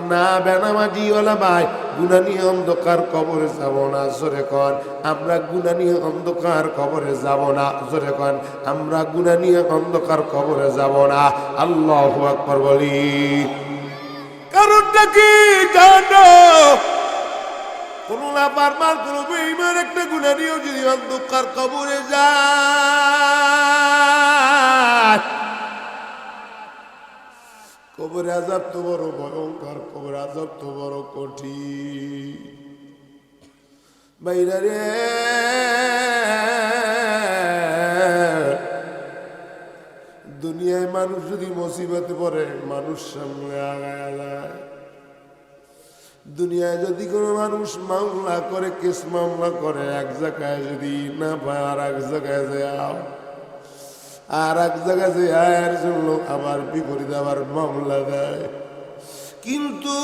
না বেনামাজিওয়ালা ভাই, গুনাহ নিয়ে অন্ধকার কবরে যাব না। জোরে কন, আমরা গুনাহ নিয়ে অন্ধকার কবরে যাব না। জোরে কন, আমরা গুনাহ নিয়ে অন্ধকার কবরে যাব না। আল্লাহু আকবার বলি। কারণটা কি জানো? কোন লাপারমান, কোন বেঈমান একটা গুনাহ নিয়েও যদি অন্ধকার কবরে যায়, কবরে আযাব তো বড় ভয়ঙ্কর, কবরে আযাব তো বড় কঠিন। বাইরে রে, দুনিয়ায় মানুষ যদি মুসিবতে পড়ে, মানুষ সামনে আগায় যায়। দুনিয়ায় যদি কোনো মানুষ মামলা করে, কেস মামলা করে, এক জায়গায় যদি না পায় আর এক জায়গায় যায়, আর এক জায়গায় যে আয়ের জন্য আবার বিপরীত আবার মামলা দেয়। কিন্তু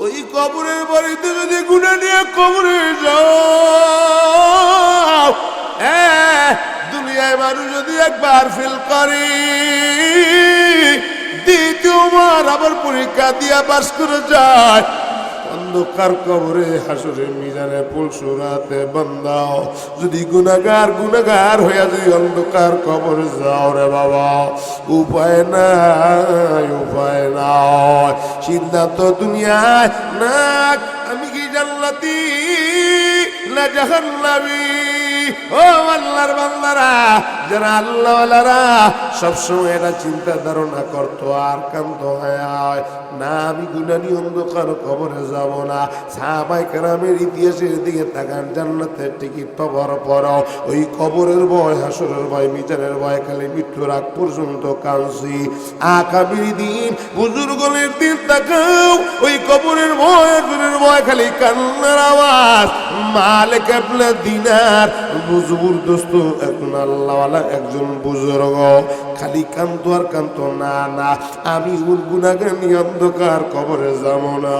ওই কবরের বাড়িতে যদি গুনাহ নিয়ে কবরে যাও, দুনিয়ায় মানুষ যদি একবার ফেল করে, দ্বিতীয়বার আবার পরীক্ষা দিয়া পাস করে যায়। অন্ধকার কবরে হাসরের মিজানে পুলসুরাতে বান্দাও যদি গুনাহগার হইয়া যদি অন্ধকার কবরে যাও রে বাবা, উপায় নাই, উপায় নাই। সিদ্ধান্ত দুনিয়ায় না, আমি কি জান্নাতি না জাহান্নামী। ও আল্লাহর বান্দারা, যারা আল্লাহওয়ালারা সবসময় এটা চিন্তা ধারণা করতো আর কান্ত হয় না, আমি গুনাহ নিয়ে অন্ধকার কবরে যাব না। সাহাবায়ে কেরামের ইতিহাসের দিকে তাকান, জান্নাতের টিকিট পাওয়ার পরও ওই কবরের ভয়, হাসরের ভয়, মিজানের ভয়, খালি মৃত্যুর আগ পর্যন্ত কাঁদছি। আকাবির দিন, বুজুর্গের দিন তাকাও, ওই কবরের ভয়, হাসরের ভয়, খালি কান্নার আওয়াজ। মালিক ইবনে দিনার জবরদস্ত একজন আল্লাহওয়ালা, একজন বুজুর্গ, খালি কান্ত আর কান্ত, না না, আমি গুনাহগার নিয়ে অন্ধকার কবরে যাব না।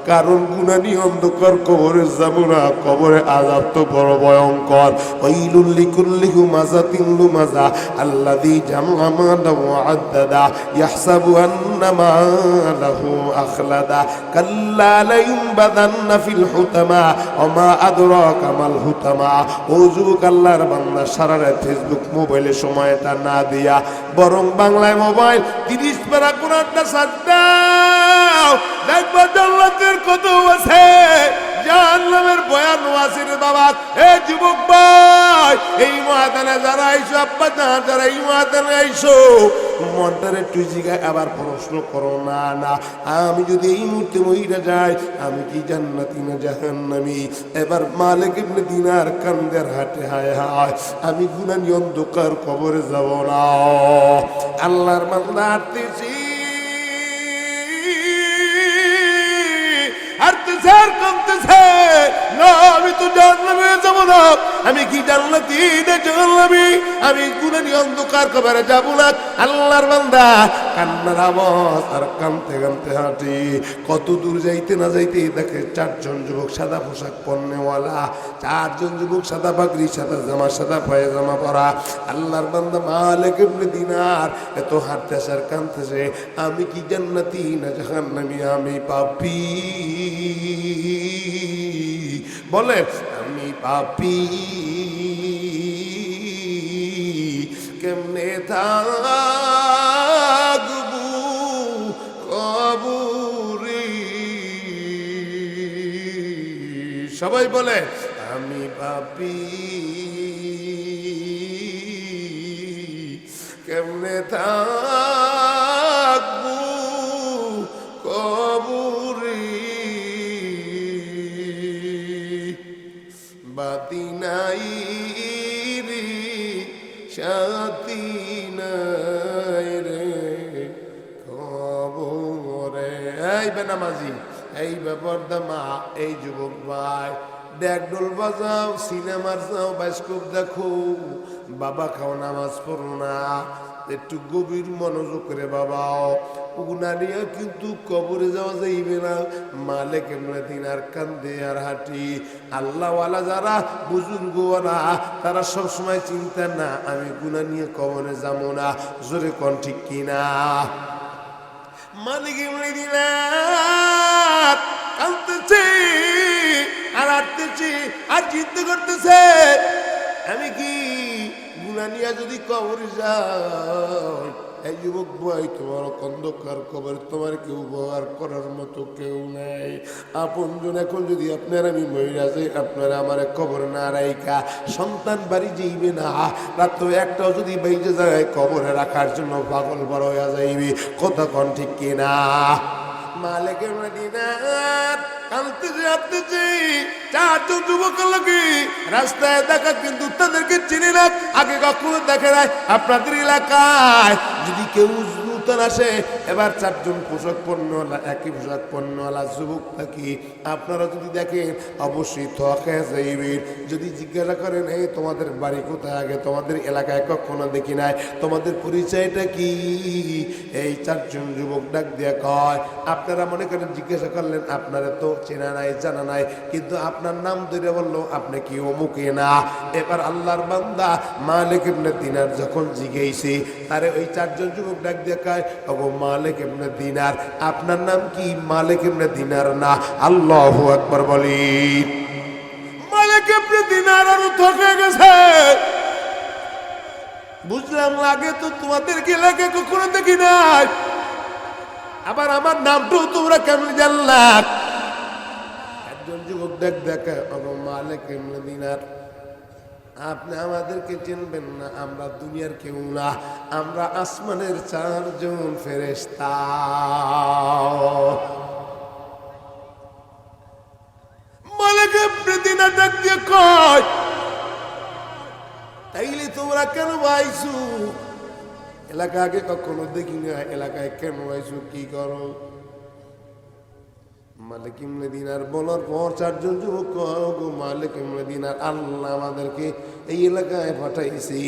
কারণ গুনাহ নিয়ে অন্ধকার কবরে যাব না, কবরে আযাব তো বড় ভয়ঙ্কর। ওয়াইলুল লিকুল্লি হুমাযাতিন লুমাযা আল্লাযী জামআ মালাহু ওয়া আদ্দাদা ইয়াহসাবু আন্না মালাহু আখলাদা কাল্লা লায়ুনবাযান্না ফিল হুতামা ওয়া মা আদরাকা মাল হুতামা। ও যুবক, আল্লাহর বান্দা, সারা রাত ফেসবুক মোবাইলে সময়টা না দিয়া বরং বাংলায় মোবাইল 30 পারা কোরআনটা সাজ দাও, দেখবা জান্নাতের কত আছে। জাহান্নামের বয়ান ওয়াজির বাবা। এ যুবক ভাই, এই ময়দানে যারা আইছো, আব্বা জান যারা এই ময়দানে আইছো, মনটারে তুই জিগায় আবার প্রশ্ন করো না। না, আমি যদি এই মুহূর্তে মহিলা যাই, আমি কি জান্নাতি না জাহান্নামী? এবার মালিক ইবনে দিনার কান্দের হাটে, হায় হায়, আমি গুনানি অন্ধকার কবরে যাব না। আল্লাহর বান্দা হাঁটতেছি, হাঁটতেছে আর কাঁদতেছে, না আমি তো জাহান্নামে যাব না, আমি কি জান্নাতি না জাহান্নামী? আমি গুনানি অন্ধকার কবরে যাব না। আল্লাহর বান্দা কান্নার আওয়াজ আর কাঁদতে কাঁদতে হাঁটি। কত দূর যাইতে না যাইতে দেখে চারজন যুবক সাদা পোশাক পরনেওয়ালা, চারজন যুবক সাদা পাগড়ি, সাদা জামা, সাদা পায়জামা পরা। আল্লাহর বান্দা মালিক ইবনে দিনার এত হাঁটতেছে আর কাঁদতেছে, আমি কি জান্নাতি না জাহান্নামী? আমি পাপী। বলে আমি পাপী, কেমনে থাকবো কবরে? সবাই বলে আমি পাপী, কেমনে থাকবো কবরে? বাতি নাই রে, সাথী নাই রে কবরে। এই বেনামাজি, এই বেপরদা মা, এই যুবক ভাই, ডেকডোল বাজাও, সিনেমার যাও, বায়োস্কোপ দেখো, বাবা খাও, নামাজ পড়ো না, একটু গভীর মনোযোগ করে বাবাও। উনারিয়া কিন্তু কবরে যাওয়া যাইবে না। মালিক ইবনে দিনার কান্দে আর হাঁটি। আল্লাহওয়ালা যারা, বুজুর্গওয়ালা, তারা সবসময় চিন্তা না আমি গুনাহ নিয়ে কবরে যাবো না। জোরে কোন ঠিক কিনা? মালিক ইবনে দিনার কাঁদতেছে আর হাঁটতেছে আর চিন্তা করতেছে, আমি কি গুনাহ নিয়ে যদি কবরে যাই? এই যুবক ভাই, তোমার অন্ধকার কবর, তোমার কেউ ব্যবহার করার মতো কেউ নাই। আপনজন এখন যদি আপনার আমি মহিলা যাই, আপনারা আমার কবর না রাইকা সন্তান বাড়ি যাইবে না, রাত্র একটাও যদি বাইজে যায় কবরে রাখার জন্য পাগল বড় হয়ে যাইবে। কথা কোন ঠিক কিনা? মালিক ইবনে দিনার কাঁদতেছে হাঁটতেছে, চারজন যুবক লাগে রাস্তায় দেখা, কিন্তু তাদেরকে চিনি না, আগে কখনো দেখে নাই। আপনাদের এলাকায় যদি কেউ নূতন আসে, এবার চারজন পোশাক পণ্যওয়ালা, একই পোশাক পণ্যওয়ালা যুবক থাকি, আপনারা যদি দেখেন অবশ্যই থকে যাইবেন। যদি জিজ্ঞাসা করেন এই তোমাদের বাড়ি কোথায়, আগে তোমাদের এলাকায় কখনো দেখি নাই, তোমাদের পরিচয়টা কি? এই চারজন যুবক ডাক দিয়ে কয়, আপনারা মনে করেন জিজ্ঞাসা করলেন, আপনারা তো চেনা নাই জানা নাই, কিন্তু আপনার নাম ধরে বললো আপনি কি অমুকে না। এবার আল্লাহর বান্দা মালিক ইবনে দিনার যখন জিজ্ঞেসে, তারে ওই চারজন যুবক ডাক দিয়ে কয়, ওগো মালিক ইবনে দিনার, আপনার নাম কি? মালিক ইবনে দিনার না। আল্লাহু আকবার বলি। মালিক ইবনে দিনার আরো থকে গেছে, বুঝলাম লাগে তো তোমাদেরকে লাগে কখনো দেখি নাই, আবার আমার নামটাও তোমরা কেমন জানলা? একজন যুবক দেখ দেখে, ওগো মালিক ইবনে দিনার, আপনি আমাদেরকে চিনবেন না, আমরা দুনিয়ার কেউ না, আমরা আসমানের চারজন ফেরেশতা। মালিক ইবনে দিনার ডাক দিয়ে কয়, তাইলে তোমরা কেন আইছো? এলাকা আগে কখনো দেখি না, এলাকায় কেন আইছো, কি করো? মালিক ইবনে দিনার বলার পর চারজন যুবক গো মালিক ইবনে দিনার, আল্লাহ আমাদেরকে এই এলাকায় পাঠাইছে।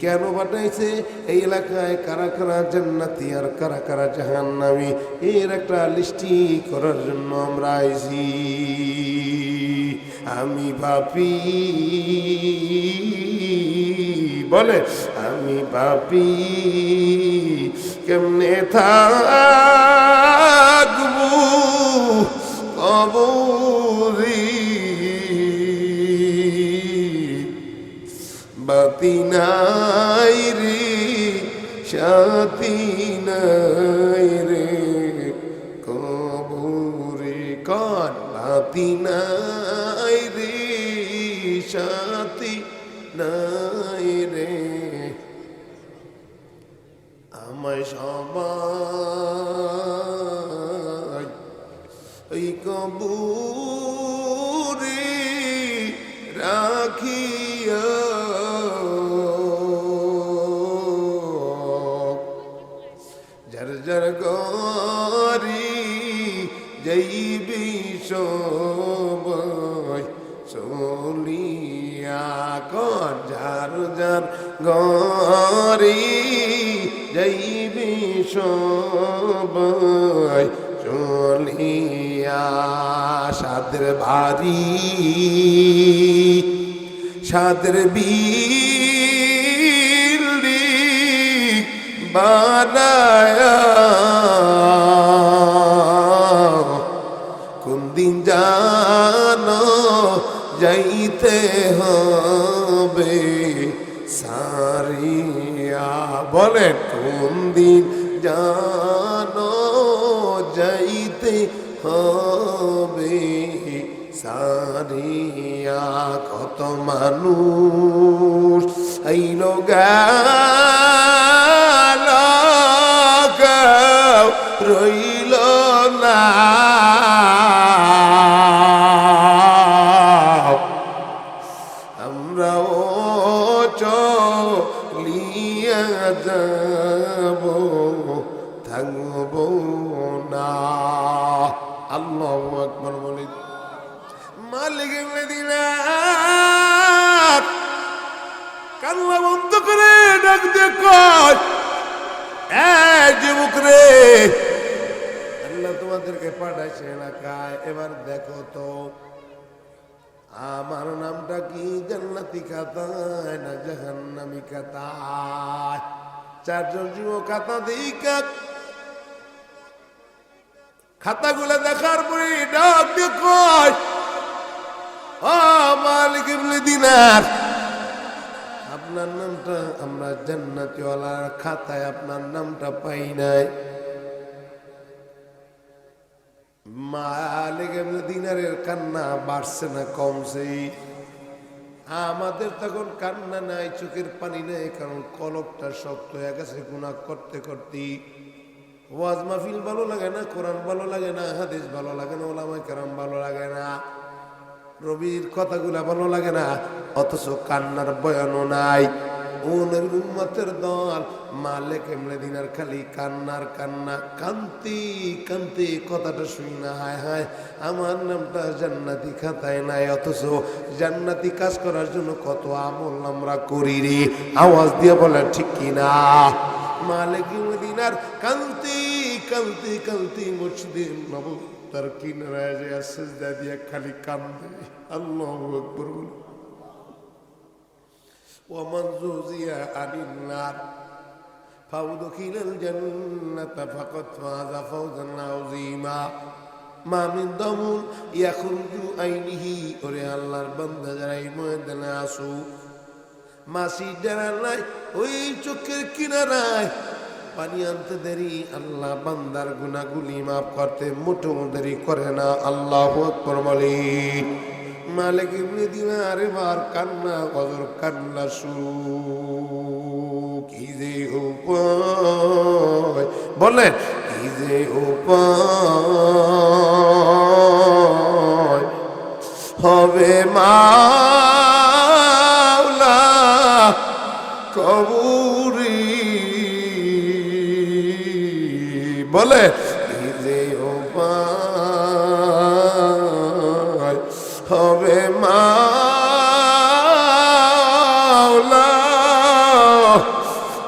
কেন পাঠাইছে? এই এলাকায় কারা কারা জান্নাতি আর কারা কারা জাহান্নামী, এর একটা লিস্টি করার জন্য আমরা আইছি। আমি পাপী, বলে আমি পাপী, কেমনে থাকবো কবরে? বাতি নাই রে, সাথী নাই রে কবরে। কন বাতি নাই কবুরে রাখিয়া যার যার গরি যাইবি সবাই চলিয়া কর যার যার গরি যাইবি সবাই চলিয়া সাদের ভারী সাদের বিল্ডিং বানায়া কোন দিন জানো যাইতে হবে সারিয়া বলে কোন দিন জানো যাইতে হবে সারিয়া কত মানুষ আইল গেল রইল না আমরাও চলিয়া যাব থাকব না আল্লাহু আকবার বলি মালিক মদিনা কান্না বন্ধ করে ডাক দেখো যুবক রে আল্লাহ তোমাদেরকে পাঠাইছে এলাকায় এবার দেখো তো আমার নামটা কি জান্নাতি খাতায় না জাহান্নামী খাতায় চারজন যুবক খাতা দেখা খাতাগুলো দেখার পরে ডাক দেখো মালিক ইবনে দিনার আপনার নামটা আমরা জান্নাতীওয়ালার খাতায় আপনার নামটা পাই নাই মালিক ইবনে দিনারের কান্না বাড়ছে না কমছে আমাদের তখন কান্না নাই চোখের পানি নাই কারণ কলবটা শক্ত হয়ে গেছে গুনাহ করতে করতে ওয়াজ মাহফিল ভালো লাগে না কোরআন ভালো লাগে না হাদিস ভালো লাগে না ওলামায়ে কেরাম ভালো লাগে না রবির কথাগুলা ভালো লাগে না অথচ কান্নার বয়ানও নাই ওনের উম্মতের দল মালিক ইবনে দিনার খালি কান্নার কান্না কান্তি কান্তি কথাটা শুনি না হায় হায় আমার নামটা জান্নাতি খাতায় নাই অথচ জান্নাতি কাজ করার জন্য কত আমল আমরা করি রে আওয়াজ দিয়ে বলে ঠিক কিনা মালিক ইবনে দিনার কান্তি কান্তি কান্তি মসজিদে নববী তার কিনারায় যে সিজদা দিয়ে খালি কান্দে আল্লাহু আকবার বলে ওয়ামান যুজিয়া আনিন নার ফাউদখিলাল জান্নাতা ফাকাদ ফাযা ফাওজান আযীমা মা মিন দামুন ইয়াখরুজু আইনিহি ওরে আল্লাহর বান্দা যারা এই ময়দানে আসো মাসি যারা নাই ওই চোখের কিনারায় পানি আনতে দেরি আল্লাহ বান্দার গুনাহগুলি মাফ করতে মোটেও দেরি করে না আল্লাহু আকবার বলি মালিক ইবনে দিনার এবার কান্না গজর কান্না শুরু কি যে উপায় বলেন কি যে উপায় হবে মাওলা কবুরি বলে কি যে উপায় হবে মাওলা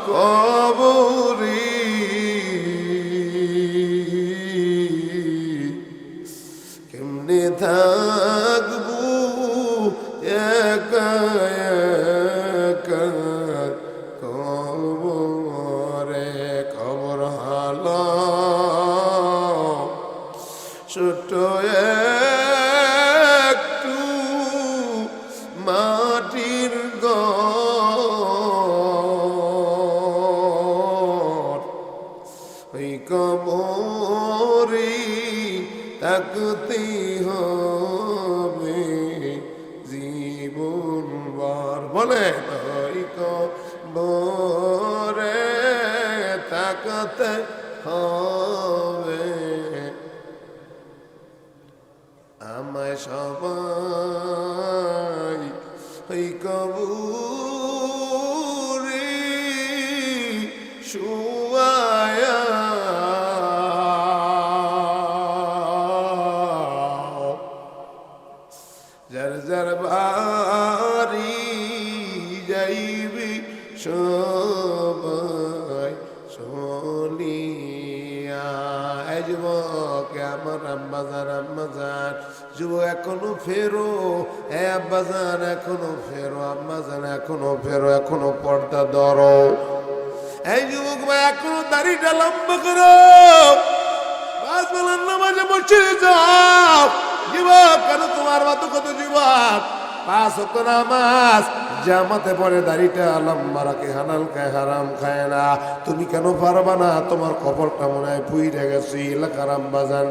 কবুরি কেমনে থাকবো একা একা কবরে কবর হালা ছোট একটু মাটির ঘর ওই কবরে থাকতে হবে জীবনভর বলে ওই কবরে থাকতে হবে সবাই এই কবরে শুয়ায়া যার যার বাড়ি যাইবি সবাই চলিয়া। এই যুবক আমার আম্মাজান যুবক এখনো ফেরো, এ আব্বাজান এখনো ফেরো, আম্মাজান এখনো ফেরো, এখনো পর্দা ধরো। এই যুবক ভাই এখনো দাড়িটা লম্বা করো, পাঁচ বেলার নামাজে মসজিদে যাও। যুবক কেন তোমার মতো কত যুবক 5 ওয়াক্ত নামাজ জামাতে পড়ে দাড়িটা লম্বা রাখে, হালাল খায় হারাম খায় না। তুমি কেন পারবা না? তোমার কবরটা মনে হয় পুইরে গেছে। এলাকার আম্বাজান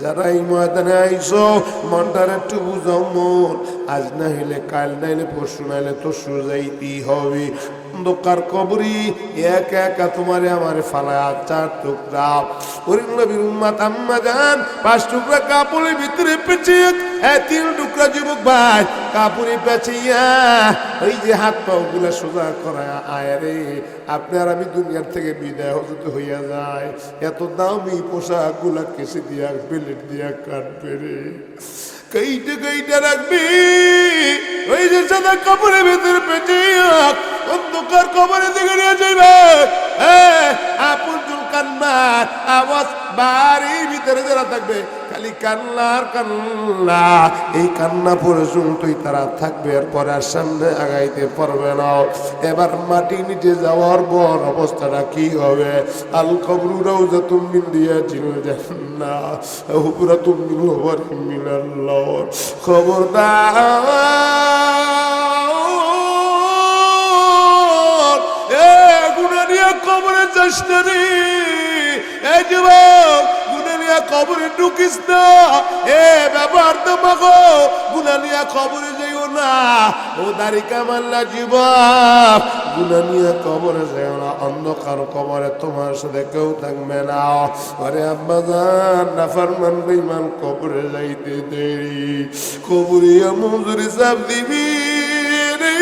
যারা এই ময়দানে আইসো মনটার একটু বুঝাও, মন আজ না হইলে কাল, নাইলে পরশু, নাইলে তরশু যাইতেই হবে। অন্ধকার কবরি একা একা তোমারে আমারে ফালায়া 4 টুকরা ওরে নবীর উম্মত আম্মাজান 5 টুকরা কাপড়ের ভিতরে পেঁচিয়ে 3 টুকরা যুবক ভাই কাপড়ে পেঁচিয়া ওই যে হাত পাও গুলা সোজা করা আয় রে। আপনার আমি দুনিয়ার থেকে বিদায় হতে হইয়া যায়, এত দামি পোশাক গুলা কেসে দিয়া প্লেট দিয়া কাটবে রে, কইটা কইটা রাখবি ওই যে সাদা কাপড়ের ভিতরে পেঁচিয়া অন্ধকার কবরের দিকে নিয়ে যাইবে। আপন কান্নার আওয়াজ বাড়ির ভিতরে যারা থাকবে খালি কান্নার কান্না, এই কান্না পর্যন্তই তারা থাকবে, এরপরে আর সামনে আগাইতে পারবে না। এবার মাটি নিচে যাওয়ার পর অবস্থাটা কি হবে? আল কবরু রাউযাতুম মিন রিয়াজিল জান্নাহ ওয়া হুফরাতুম মিন হুফারিম মিনাল্লাহ। খবরদার গুনাহ নিয়ে কবরে যাস না রে, এই যুবক গুনাহ নিয়ে কবরে ঢুকিস না, ব্যাপার তো মাগো গুনাহ নিয়ে কবরে যাইও না। ও দাড়ি কামাল্লা যুবক গুনাহ নিয়ে কবরে যাইও না, অন্ধকার কবরে তোমার সাথে কেউ থাকবে না। আরে আব্বাজান নাফরমান বেঈমান কবরে যাইতে দেরি, কবরে মজুরি সাব দিবি রে।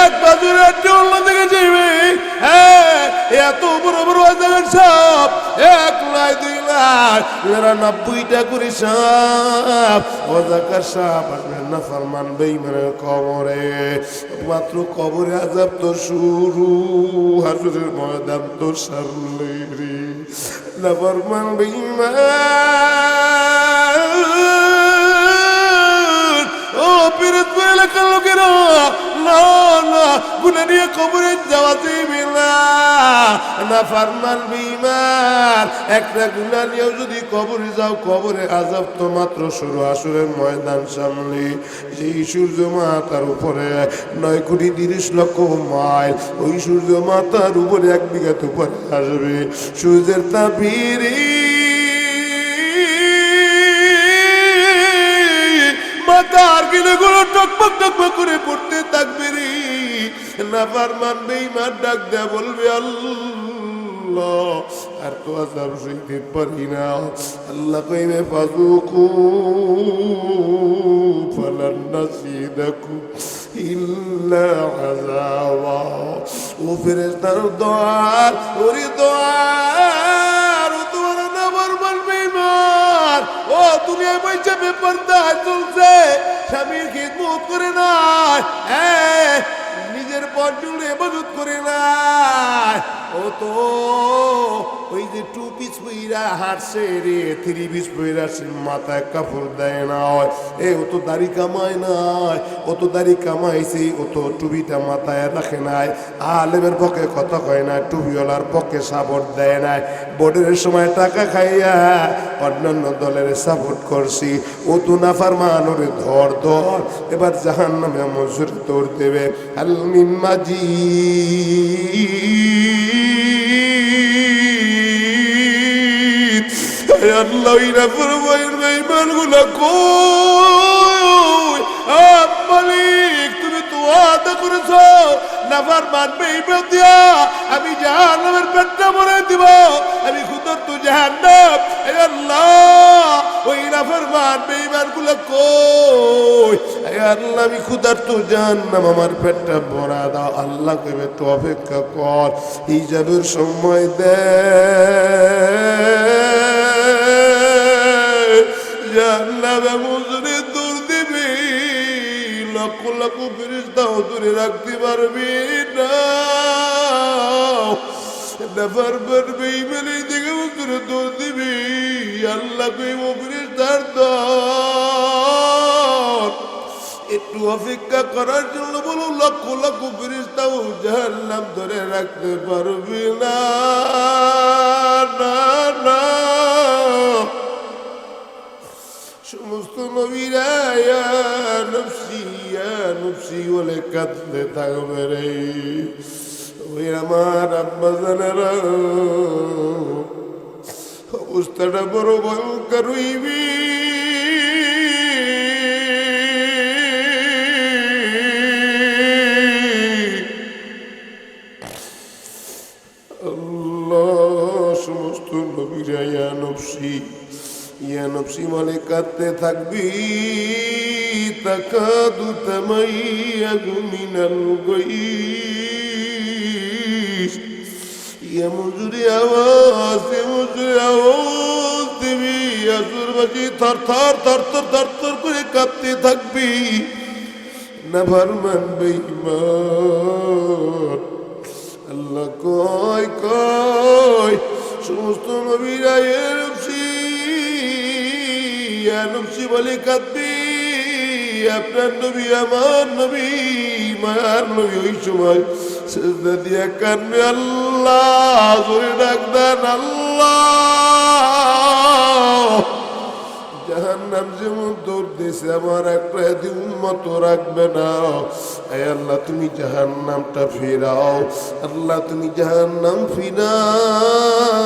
এক বাজুরে আল্লাহ থেকে যাইবে, এত বড় বড় জায়গার সাপ 1 লাই 2 লাই 90টা করে সাপ অজাকার সাপ আসবে না ফরমান বেঈমানের কবরে। মাত্র কবরে আযাব তো শুরু, হাসরের ময়দান তো সামনে রে। না ফরমান বেঈমান ও পিরত এলাকার লোকেরা না না গুনাহ নিয়ে কবরে যাওয়া যাবে না। নাফরমান বেঈমান একটা গুনাহ নিয়েও যদি কবরে যাও কবরে আযাব তো মাত্র শুরু, হাসরের ময়দান সামনে। যেই সূর্য মাথার উপরে 9 কোটি 30 লক্ষ মাইল, ওই সূর্য মাথার উপরে 1 বিঘা উপরে আসবে সূর্যের তাপিরে মাথার গিলেগুলো টকবক টকবক করে পড়তে থাকবে রে। নাফরমান বেঈমান ডাক দেয়া বলবে আল্লাহ আর তো আযাব সইতে পারি না। আল্লাহ কইবে ফাযুকু ফালান নাসিদাকুম ইল্লা আযাবা। ও ফেরেশতার দোয়া ওরে দোয়া ও দুনিয়ায় বইছে বেপরদা চলছে, স্বামীর খিদমত করে নাই, নিজের পর জুড়ে ইবাদত করে নাই। ও তো ওই যে 2 পিস পইরা হাঁটছে রে, 3 পিস পইরা মাথায় কাপড় দেয় না, ও তো দাড়ি কামায় নাই, ও তো দাড়ি কামাইছে, ও তো টুপিটা মাথায় রাখে নাই, আলেমের পক্ষে কথা কয় না, টুপিওয়ালার পক্ষে সাপোর্ট দেয় নাই, ভোটের সময় টাকা খাইয়া অন্যান্য দলের সাপোর্ট করছি। ও তো নাফরমান, ওরে ধর ধর এবার জাহান্নামে মজুর তোর দেবে। আল মিন মাজিদ আল্লাহ ইরা ফরমায়ের বেঈমানগুলো কই মালিক তুমি তো ওয়াদা করেছো নাফরমান বেঈমান দিয়া আমি জাহান্নামের পেটটা ভরে দিব, আমি ক্ষুধার্ত জাহান্নাম। হে আল্লাহ ওই নাফরমান বেঈমানগুলো কই? হে আল্লাহ আমি ক্ষুধার্ত জাহান্নাম, আমার পেটটা ভরা দাও। আল্লাহ কইবে তো অপেক্ষা কর, হিজাবের সময় দে, জাহান্নামে মুজরে দৌড় দিবি, লক্ষ লক্ষ ফেরেশতাও দূরে রাখতে পারবি না। নাফরমান বেঈমানের দিকে মুজরে দৌড় দিবি, আল্লাহ কইব ফেরেশতার দল একটু অপেক্ষা করার জন্য বলো, লক্ষ লক্ষ ফেরেশতাও জাহান্নাম ধরে রাখতে পারবি না। না না, সমস্ত নবীরা ইয়া নফসি ইয়া নফসি বলে কাঁদতে থাকবে রে। ওই আমার আব্বা জানেরা অবস্থাটা বড় ভয়ঙ্কর হইবি। আল্লাহ সমস্ত নবীরা ইয়া নফসি বলে কাঁদতে থাকবি। তাকাদু তামাইয়াজু মিনাল গায়জ, এমন জোরে আওয়াজ দিবি, আসরবাসী থর থর থর থর থর থর করে কাঁদতে থাকবি। নাফরমান বেঈমান আল্লাহ কয় কয় সমস্ত নবীরা ইয়া নফসি বলে কাঁদবি। আপনার নবী আমার নবী মায়ার নবী ওই সময় সিজদা দিয়া কাঁদবে, আল্লাহ জোরে ডাক দেন আল্লাহ। জাহান্নাম যেমন দৌড় দিয়েছে, আমার একটা এদিন উম্মত রাখবে না। হে আল্লাহ তুমি জাহান্নামটা ফিরাও, আল্লাহ তুমি জাহান্নাম ফিরাও।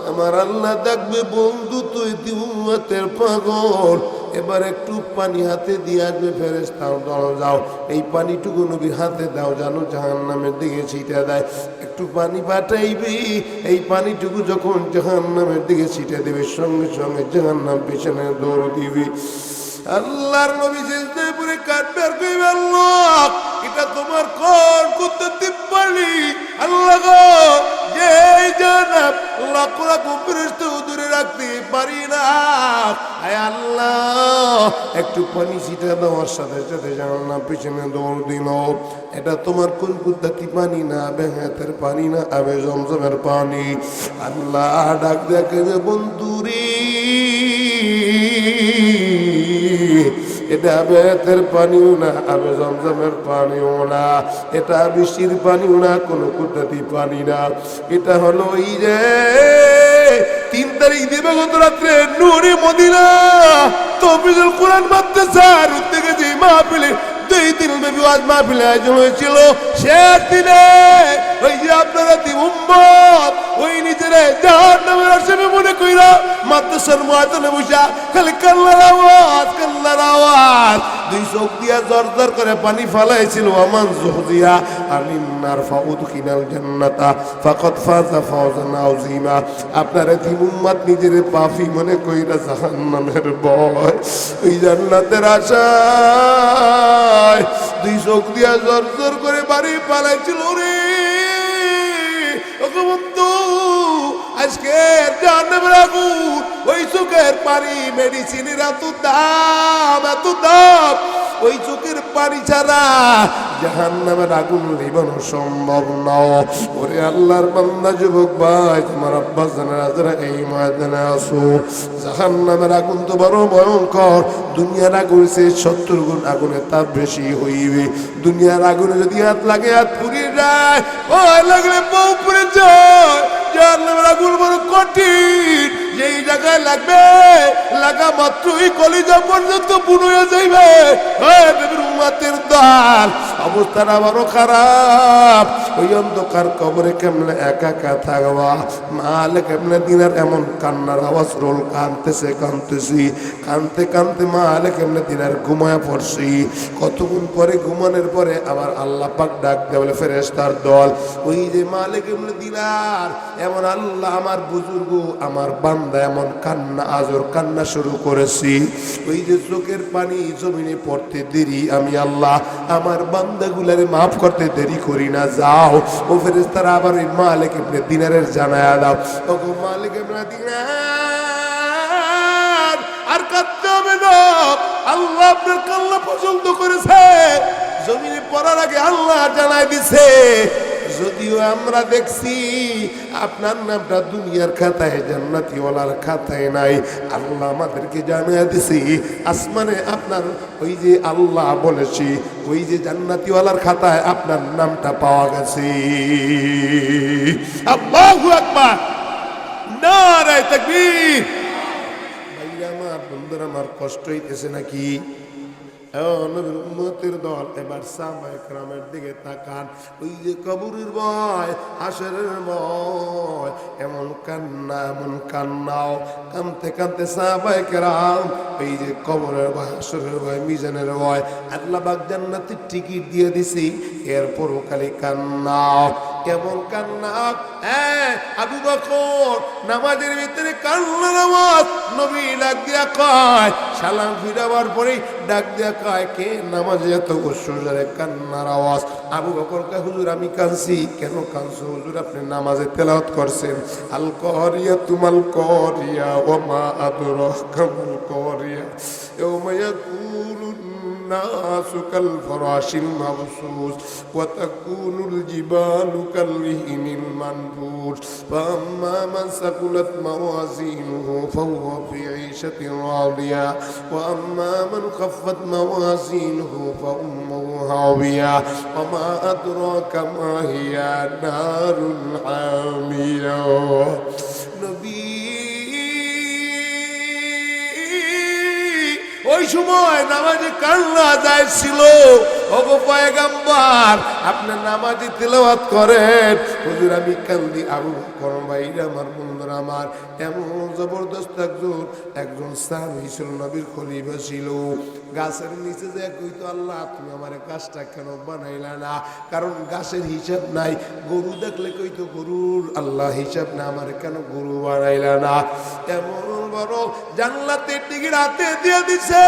আমার আল্লাহ দেখবে বন্ধু তুই উম্মতের পাগল, এবার একটু পানি হাতে দিয়ে আসবে ফেরেশতাও যাও এই পানিটুকু নবীর হাতে দাও, জানো জাহান্নামের দিকে ছিটা দেয়। একটু পানি পাঠাইবি, এই পানিটুকু যখন জাহান্নামের দিকে ছিটা দেবে সঙ্গে সঙ্গে জাহান্নাম পিছনে দৌড় দিবি। আল্লাহর নবী সিজদায় পড়ে কাঁদবে আর কইবে, আল্লাহ এটা তোমার কোন কুদরতি পানি, আল্লাহ গো যে জান্নাত লাখ লাখ ফেরেশতা দূরে রাখতে পারি না। হে আল্লাহ একটু পানি ছিটা দেওয়ার সাথে সাথে জাহান্নাম পিছনে দৌড় দিল। এটা তোমার কোন কুদরতি পানি না, বেহেতের পানি না, আবে জমজমের পানি। আল্লাহ ডাক দেখে বন্ধুরে, এটা বেহেতের পানিও না, আবে জমজমের পানিও না, এটা বৃষ্টির পানিও না, কোনো কুদরতি পানি না। এটা হলো এই যে 3 তারিখ দিবাগত রাত্রে নূরে মদিনা তাফসীরুল কোরআন মাদ্রাসার উদ্যোগে যে মাহফিলে 2 দিন ব্যাপী ওয়াজ মাহফিল আয়োজন হয়েছিল, শেষ দিনে ওই যে আপনারা উম্মত ওই নিজের জাহান্নামের আসামি মনে কইরা মাদ্রাসার ময়দানে বসা খালি কান্নার আওয়াজ 2 চোখ দিয়া জর্জর করে পানি ফালাইছিল। আমান জুহদিয়া আনিন নার ফাউদখিনাল জান্নাতা ফাকাদ ফাযা ফাওজান আযীমা। আপনারা উম্মত নিজের পাপী মনে কইরা জাহান্নামের ভয়, ওই জান্নাতের আশায় 2 চোখ দিয়া জর্জর করে বাড়ি পালাইছিল রে। বন্ধু আজকে জাহান্নামের আগুন, ওই চোখের পানি মেডিসিনের এত দাম ওই চোখের পানি ছাড়া জাহান্নামের আগুন নিবানো সম্ভব নয়। ওরে আল্লাহর বান্দা যুবক ভাই, তোমার আব্বাস জানারা এই ময়দানে আসো। জাহান্নামের আগুন তো বড় ভয়ঙ্কর, দুনিয়ার আগুন সে 70 গুণ আগুনের তাপ বেশি হইবে। দুনিয়ার আগুনে যদি হাত লাগে হাত পুড়িয়ে যায়, ভয় লাগলে বউ পুড়ে যায়। জাহান্নামের আগুন বড় কঠিন, যেই জায়গায় লাগবে লাগা মাত্রই কলিজা পর্যন্ত পুড়ে যাইবে। নবীর উম্মতের দল অবস্থাটা বড় খারাপ। ওই অন্ধকার কবরে কেমনে একা একা থাকবা। মালিক ইবনে দিনার এমন কান্নার আওয়াজ রোল, কাঁদতেছি কাঁদতে কাঁদতে মালিক ইবনে দিনার ঘুমায়া পড়ছি। কতক্ষণ পরে ঘুমানোর পরে আবার আল্লাহ পাক ডাক দেয়, বলে ফেরেশতার দল, ওই যে মালিক ইবনে দিনার এমন আল্লাহ আমার বুজুর্গ আমার বান্দা এমন কান্না আজর কান্না শুরু করেছি, ওই যে চোখের পানি জমিনে পড়তে দেরি আমি আল্লাহ আমার বান্দাগুলারে মাফ করতে দেরি করি না। যাও ও ফেরেশতারা আবার ওই মালিক ইবনে দিনারের জানায়া দাও, ওগো মালিক ইবনে দিনার আর কাঁদতে হবে না, আল্লাহ আপনার কান্না পছন্দ করেছে। জমিনে পড়ার আগে আল্লাহ জানাই দিছে, যদিও আমরা দেখছি আপনার নামটা দুনিয়ার খাতায় জান্নাতি ওয়ালার খাতায় নাই, আল্লাহ আমাদেরকে জানিয়ে দিছি আসমানে আপনার ওই যে আল্লাহ বলেছি ওই যে জান্নাতি ওয়ালার খাতায় আপনার নামটা পাওয়া গেছে। আল্লাহু আকবার, নারে তাকবীর। ভাইরা আমার, বন্ধুরা আমার, কষ্ট হইতেছে নাকি? নবীর উম্মতের দল এবার সাহাবায়ে কেরামের দিকে তাকান। ওই যে কবরের ভয়, হাসরের ভয়, এমন কান্নাও কানতে কানতে সাহাবায়ে কেরাম এই যে কবরের ভয়, হাসরের ভয়, মিজানের ভয়, আল্লাহ পাক জান্নাতের টিকিট দিয়ে দিছি, এরপরও খালি কান্নাও। কেমন কান্না! আবু বকর নামাজের ভিতরে কান্নার আওয়াজ, নবী ডাক দিয়া কয়, সালাম ফিরাবার পরেই ডাক দিয়া কয়, কে নামাজে এত উচ্চস্বরে কান্নার আওয়াজ? আবু বকর কয়, হুজুর আমি কাঁদছি। কেন কাঁদছো হুজুর? আপনি নামাজে তেলাওয়াত করছেন, আল করিয়া তুমাল করিয়া ওয়া মা আদরাকা মাল করিয়া ইয়াউমা ইয়াকুলুন নাসু কাল ফরাশিল মাবসুস ওয়া তাকুনুল জিবালু কাল ইহিনিল মানফুস ফাম্মা মান সাকুলাত মাওয়াজিনুহু ফাহুয়া ফি ঈশাতিন রাদিয়া ওয়া আম্মা মান খাফফাত মাওয়াজিনুহু ফাউম্মুহু হাওিয়া ওয়া মা আদরাকা মা হিয়া নারুন হামিয়া। নবী ওই সময় নামাজে কান্না যাইছিল, ওগো পয়গম্বর আপনার নামাজে তেলাওয়াত করেন। হুজুর আমি কান্দি। আবু বকর ভাইরা আমার, বন্ধুরা আমার, এমন জবরদস্ত একজন সাহাবী ছিল, নবীর খলিফা ছিল। গাছের নিচে যে কইতো, আল্লাহ তুমি আমার গাছটা কেন বানাইলা না? কারণ গাছের হিসাব নাই। গরু দেখলে কইতো গরুর আল্লাহ হিসাব না, আমার কেন গরু বানাইলা না? এমন বড় জান্নাতের টিকিট হাতে দিয়ে দিছে।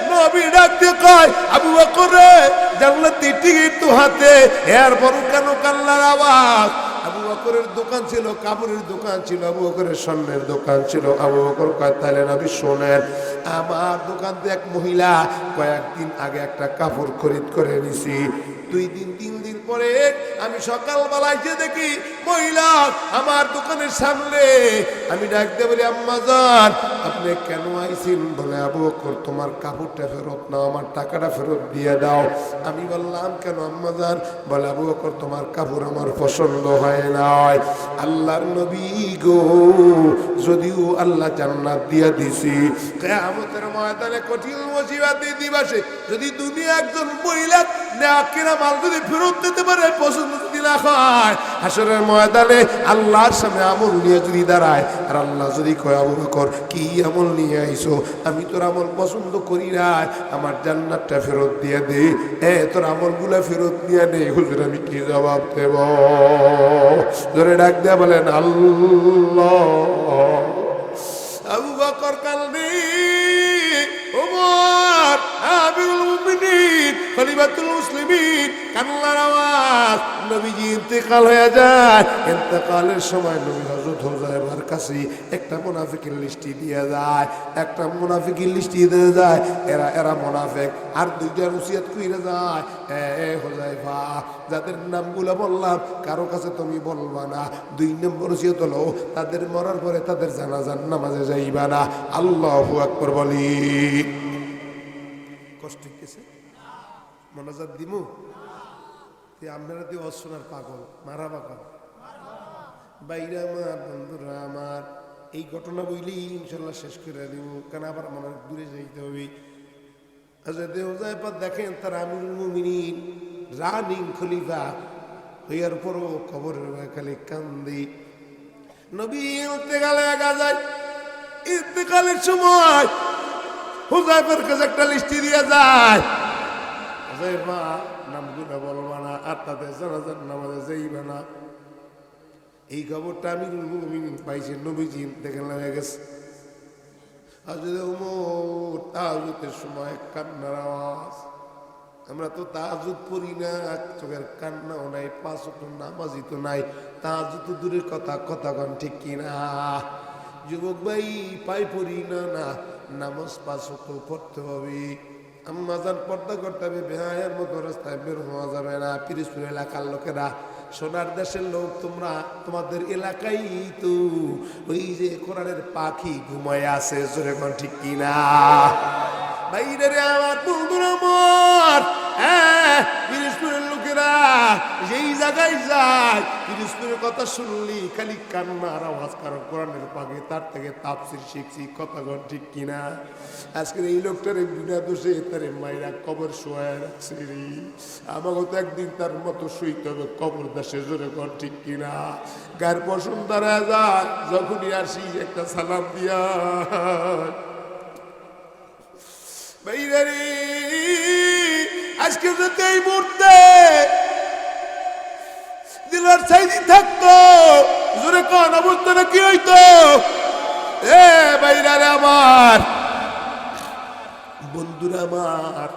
নবী ডাকতে কয়, আবু বকর রে, জান্নাতের টিকিট তো হাতে, এরপরও কেন কান্নার আওয়াজ? আবু বকরের দোকান ছিল, কাপড়ের দোকান ছিল, আবু বকরের স্বর্ণের দোকান ছিল। আবু বকর কয়, তাহলে নবী শোনেন, আমার দোকান থেকে এক মহিলা কয়েকদিন আগে একটা কাপড় খরিদ করে নিছি। 2 দিন 3 দিন পরে আমি সকালবেলায় যে দেখি মহিলা আমার দোকানের সামনে। আমি ডাকতে বলি, আম্মা জান আপনি কেন আইছেন? বলে, আবু বকর তোমার কাপড়টা ফেরত নাও, আমার টাকাটা ফেরত দিয়ে দাও। আমি বললাম, কেন আম্মা জান? বলে, আবু বকর তোমার কাপড় আমার পছন্দ হয় নাই। আল্লাহর নবী গো, যদিও আল্লাহ জান্নাত দিয়া দিছি, কিয়ামতের ময়দানে কঠিন মুসিবতে দিবসে যদি দুনিয়া একজন মহিলা নেকিরা মাল যদি ফেরত দিতে পারে, পছন্দ যদি না হয়, হাসরের ময়দানে আল্লাহর সামনে আমল নিয়ে যদি দাঁড়ায়, আর আল্লাহ যদি কয়, আবু বকর কি আমল নিয়ে আইছো? আমি তোর আমল পছন্দ করি না, আমার জান্নাতটা ফেরত দিয়ে দে, তোর আমলগুলা ফেরত নিয়ে নে। হুজুর আমি কি জবাব দেব? ধরে ডাক দেয়া বলেন, আল্লাহ। আবু বকর কান্দি, ওমর আমিরুল মুমিনিন খলিফাতুল মুসলিমিন কান্নার আওয়াজ। নবীজি ইন্তেকাল হয়ে যায়। ইন্তেকালের সময় নবী হযরত হুযায়ফার কাছে একটা মুনাফিকের লিস্টি দিয়ে যায়, একটা মুনাফিকের লিস্টি দিয়ে যায়। এরা মুনাফিক। আর দুইটা ওসিয়ত কইরা যায়, হুযায়ফা যাদের নামগুলো বললাম কারো কাছে তুমি বলবা না। 2 নম্বর ওসিয়ত হলো, তাদের মরার পরে তাদের জানাজার নামাজে যাইবা না। আল্লাহু আকবার বলি। কষ্ট কিছু মনাজাত দিমু আপনারা দিয়ে অশোনার পাগল মারা পাগল। বাইরে আমার, বন্ধুরা আমার, এই ঘটনা বইলেই ইনশাল্লাহ শেষ করে দিব, কারণ আবার আমার দূরে যাইতে হবে। হযরত হুযায়ফা দেখেন তার আমিরুল মুমিনিন রানিং খলিফা হইয়ার পরও কবরের খালি কান্দি। নবী ইন্তেকালে আগা যায়, ইন্তেকালের সময় হুযায়ফার কাছে একটা লিস্টি দিয়ে যায়, হুযায়ফা নামগুলো বলবা না আর তাদের জানাজার নামাজে যাইবা না। এই খবরটা আমিরুল মুমিনিন পাইছে, নবীজি ইন্তেকাল হয়ে গেছে। হযরত ওমর তাহাজ্জুদের সময় কান্নার আওয়াজ, আমরা তো তাহাজ্জুদ পড়ি না, চোখের কান্নাও নাই, 5 ওয়াক্ত নামাজই তো নাই, তাহাজ্জুদ তো দূরের কথা, কথা কন ঠিক কিনা? যুবক ভাই পাই পড়ি না, না নামাজ 5 ওয়াক্ত পড়তে হবে, আম্মাজান পর্দা করতে হবে, বেহায়ার মতো রাস্তায় বের হওয়া যাবে না। পিরিজপুর এলাকার লোকেরা, সোনার দেশের লোক তোমরা, তোমাদের এলাকায় তো ওই যে কোরআনের পাখি ঘুমায় আছে, জোরে কোন ঠিক কিনা? বাইরে রে আমার বন্ধুরা আমার, হ্যাঁ পিরিজপুরের লোকেরা যেই জায়গায় যায়, পিরিজপুরের কথা শুনলি খালি কান্নার আওয়াজ, কারণ কোরআনের পাখি তার থেকে তাফসীর শিখছি, কথা কোন ঠিক কিনা? আজকের এই লোকটার বিনা দোষে তারে মায়েরা কবর শোয়ায় রাখছে রে, আমাকে তো একদিন তার মতো শুইতে হবে কবর দেশে, জোরে কর ঠিক কিনা? গায়ের পশম দাঁড়া যায়, যখনই আসি একটা সালাম দিয়া বাইরে রে। আজকে যদি এই মুহূর্তে দিলার সাইদি থাকতো, জোরে কন অবস্থাটা কি হইতো? এ বাইরে রে আমার বন্ধুরা আমার,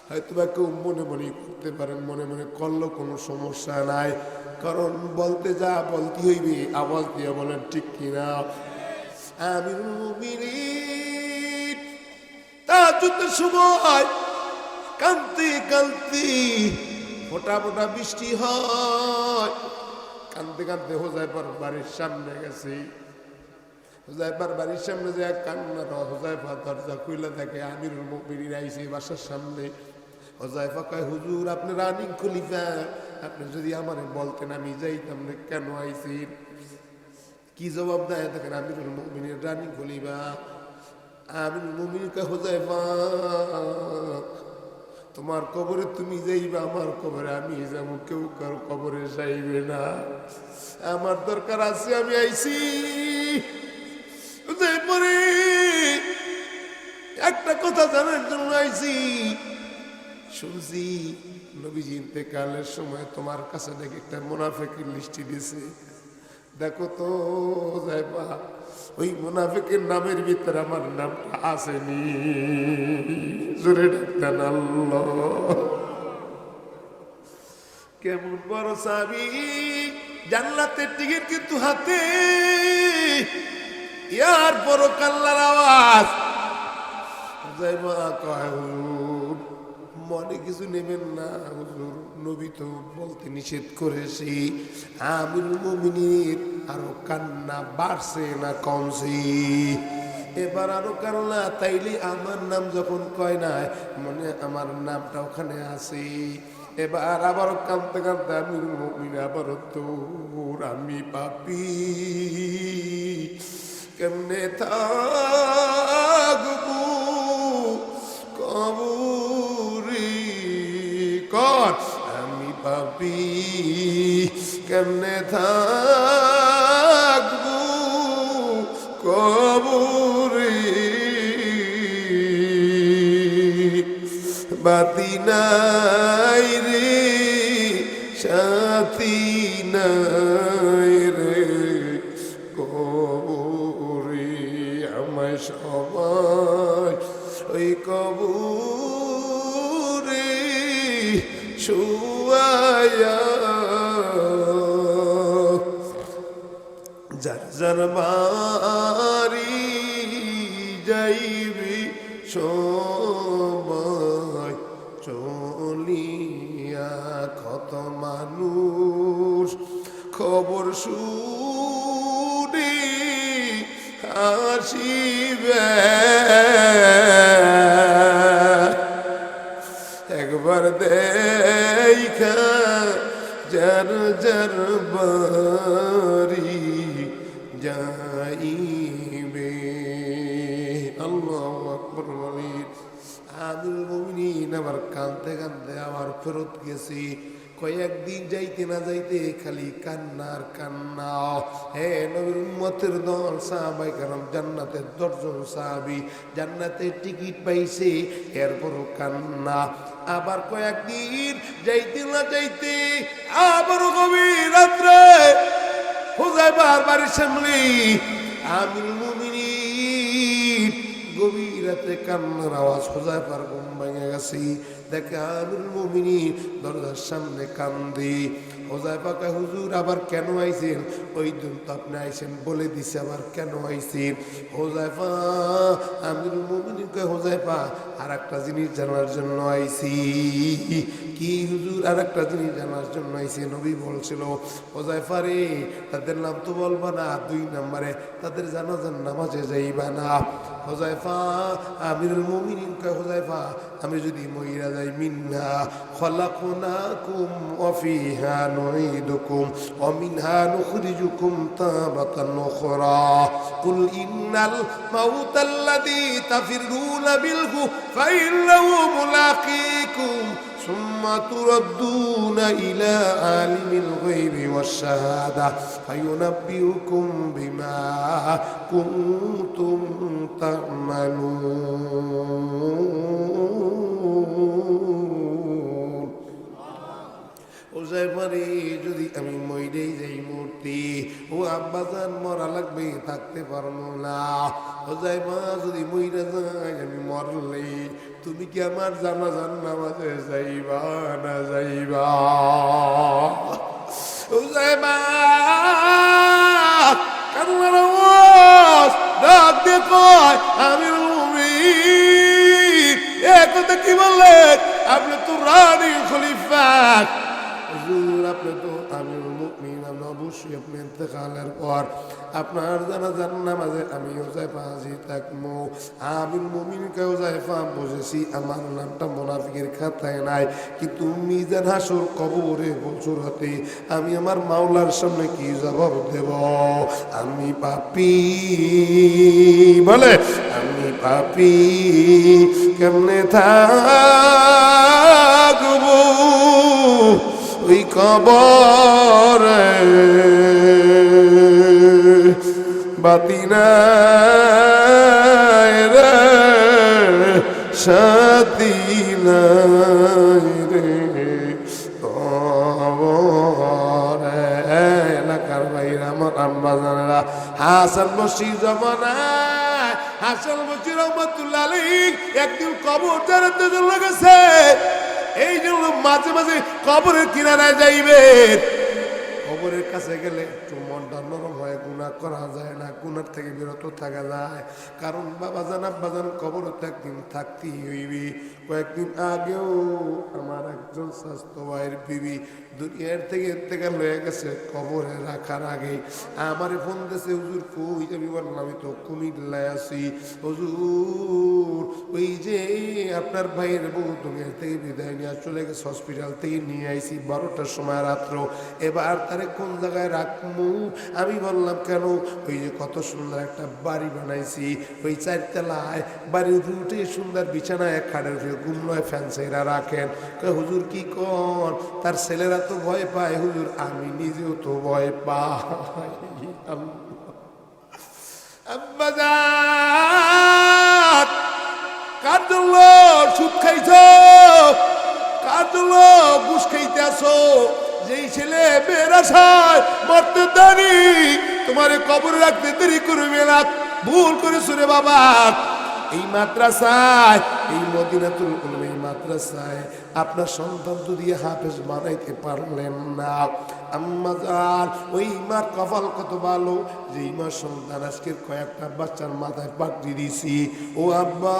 হয়তো বা কেউ মনে মনে করতে পারেন, মনে মনে করলেও কোনো সমস্যা নাই, কারণ বলতে যা বলতে হইবে, আওয়াজ দিয়ে বলেন ঠিক কিনা? আমিরুল মুমিনিন তাহাজ্জুদের সময় কান্তি কান্তি, ফোটা ফোটা বৃষ্টি হয়, কানতে কানতে হুযায়ফার বাড়ির সামনে গেছে। হুযায়ফার বাড়ির সামনে যে কান্নার, হুযায়ফা দরজা খুলে দেখে আমিরুল মুমিনিন আইছে বাসার সামনে। হুযায়ফা কয়, হুজুর আপনি রানিং খলিফা, আপনি যদি আমারে বলতেন আমি যাইতাম না, কেন আইছেন? কি জবাব দেয় দেখেন, আমিরুল মুমিনিন রানিং খলিফা। আমিরুল মুমিনিন কয়, হুযায়ফা তোমার কবরে তুমি যাইবা, আমার কবরে আমি যাব, কেউ কারো কবরে যাইবে না, আমার দরকার আছে, আমি আইছি। একটা কথা জানার জন্য আইছি, শুনছি নবীজি ইন্তেকালের সময় তোমার কাছে নাকি একটা মুনাফিকের লিস্টি দিয়েছে, দেখো তো হুযায়ফা ওই মুনাফিকের নামের ভিতরে আমার নামটা আসেনি, জোরে ডাকতেন আল্লাহ। কেমন বড় সাহাবী, জান্নাতের টিকিট কিন্তু হাতে, ইয়ার বড় কাল্লার আওয়াজ। হুযায়ফা কয়, হুজুর মনে কিছু নেবেন না, হুজুর নবী তো বলতে নিষেধ করেছি। আমিরুল মুমিনিন আরো কান্না বাড়ছে না কমছে? এবার আরো কান্না, তাইলে আমার নাম যখন কয় না, মনে আমার নামটা ওখানে আছে। এবার আবার কাঁদতে কাঁদতে আমিরুল মুমিনিন আবার, তোর আমি পাপী, কেমনে থাকবো কবরে, কর আমি পাপী, কেমনে থাকবো কবরে, বাতি নাই রে সাথী নাই রে কবরে, আমায় সবাই ওই কবরে শুয়ায়া, যার যার বাড়ি যাইবি সবাই চলিয়া, কত মানুষ খবর শুনে হাসিবে, একবার দেখা যার যার বাড়ি যাইবে। আল্লাহু আকবার বলেন। আমিরুল মুমিনিন আবার কাঁদতে কাঁদতে আবার ফেরত গেছি। কয়েকদিন যাইতে না যাইতে খালি কান্না আর কান্না। হে নবীর উম্মতের দল সাহাবায়ে কেরাম, জান্নাতের 10 জন সাহাবী জান্নাতের টিকিট পাইছে, এরপরও কান্না। আবার কয়েকদিন যাইতে না যাইতে আবারও গভীর রাত্রে হুযায়ফার বাড়ির সামনে আমিরুল মুমিনিন গভীর রাতে কান্নার আওয়াজ। হুযায়ফার ঘুম ভেঙে গেছে, দেখে আমিরুল মুমিনিন দরজার সামনে কান্দে। হুযায়ফা কয়, হুজুর আবার কেন আইছেন? ওই দিন তো আপনি আইছেন বলে দিছে, আবার কেন আইছেন? হুযায়ফা আমিরুল মুমিনিন কয়, হুযায়ফা আর একটা জিনিস জানার জন্য আইছি। কি হুজুর? আর একটা জিনিস জানার জন্য আইছি। নবী বলছিল, হুযায়ফা রে, তাদের নাম তো বলবা না, 2 নম্বরে তাদের জানাজার নামাজে যাইবা না। হুযায়ফা আমিরুল মুমিনিন কয়, হুযায়ফা আমি যদি মইরা যাই, মিন্না খলাকনাকুম ওয়া ফিহা নুঈদুকুম ওয়া মিনহা নুখরিজুকুম তারাতান উখরা কুল ইন্নাল মাউতাল্লাযী তাফিরুনা বিলহু ফাইন্নাহু মুলাকীকুম সুম্মা তুরাদ্দুনা ইলা আলিমিল গায়বি ওয়াশ শাহাদা ফায়ুনাব্বিউকুম বিমা কুনতুম তা'মালুন। হুযায়ফা রে, যদি আমি মইরেই যাই মূর্তি, ও আব্বাজান মরা লাগবে, থাকতে পারবো না। হুযায়ফা যদি মইরা যাই, আমি মরলে তুমি কি আমার জানাজার নামাজে যাইবা না যাইবা? হুযায়ফা কান্নার আওয়াজ ডাক দিয়ে কয়, আমিরুল মুমিনিন এ কথা কি বললেন? আপনি তো রানী খলিফা। হুজুর আপনি তো আমিরুল মুমিনিন, আমরা অবশ্যই আপনি ইন্তেকালের পর আপনার জানাজার নামাজে আমি হুযায়ফা হাজির থাকবো। আমিরুল মুমিনিন কে, হুযায়ফা বুঝেছি আমার নামটা মুনাফিকের খাতায় নাই, কিন্তু মিজান হাসর কবরে বছর হাতে আমি আমার মাওলার সামনে কি জবাব দেব? আমি পাপী, বলে আমি পাপী, কেমনে থাকবো ওই কবরে? বাতি নাই রে, সাথী নাই রে কবরে। এলাকার বাইরে আমার আম্মা জানেরা, হাসান বসরি জমানায় হাসান বসরি রহমাতুল্লাহ আলাইহি একদিন কবর জানাতে চলে গেছে। এই জন্য মাঝে মাঝে কবরের কিনারায় যাইবেন। কবরের কাছে গেলে একটু মনটা নরম হয়, গুনাহ করা যায় না, গুনার থেকে বিরত থাকা যায়। কারণ বাবাজান আব্বাজান কবরে তো একদিন থাকতেই হইবে। কয়েকদিন আগেও আমার একজন স্বাস্থ্য ভাইয়ের বিবি দুনিয়ার থেকে ইন্তেকাল হয়ে গেছে। কবরে রাখার আগে আমারে ফোন দিয়েছে, হুজুর কই যাবি? বললাম আমি তো কুমিল্লায় আছি। হুজুর ওই যে আপনার ভাইয়ের বউ দুনিয়ার থেকে বিদায় নিয়ে চলে গেছে, হসপিটাল থেকে নিয়ে আইছি 12টার সময় রাত্র। এবার তারে কোন জায়গায় রাখবো? আমি বললাম কেন? ওই যে কত সুন্দর একটা বাড়ি বানাইছি, ওই 4 তলায় বাড়ির উঠে সুন্দর বিছানায় খাটের উঠে গুমলায় ফ্যান সেরা রাখেন। হুজুর কি কর? তার ছেলেরা তো ভয় পায়। হুজুর আমি নিজেও তো ভয় পাই। আব্বাজান কার জন্য সুদ খাইছ? কার জন্য ঘুষ খাইতে আসো? যেই ছেলে বেরাসায় মরতে দেরি, তোমারে কবরে রাখতে দেরি করবে না। ভুল করেছো রে বাবা। এই মাদ্রাসায়, এই মদিনাতুল উলুম এই মাদ্রাসায় আপনার সন্তান তো দিয়ে হাফেজ বানাইতে পারলেন না। আম্মা জান, ওই মার কপাল কত ভালো যে মার সন্তান আজকের কয়েকটা বাচ্চার মাথায় পাগড়ি দিছি। ও আব্বা,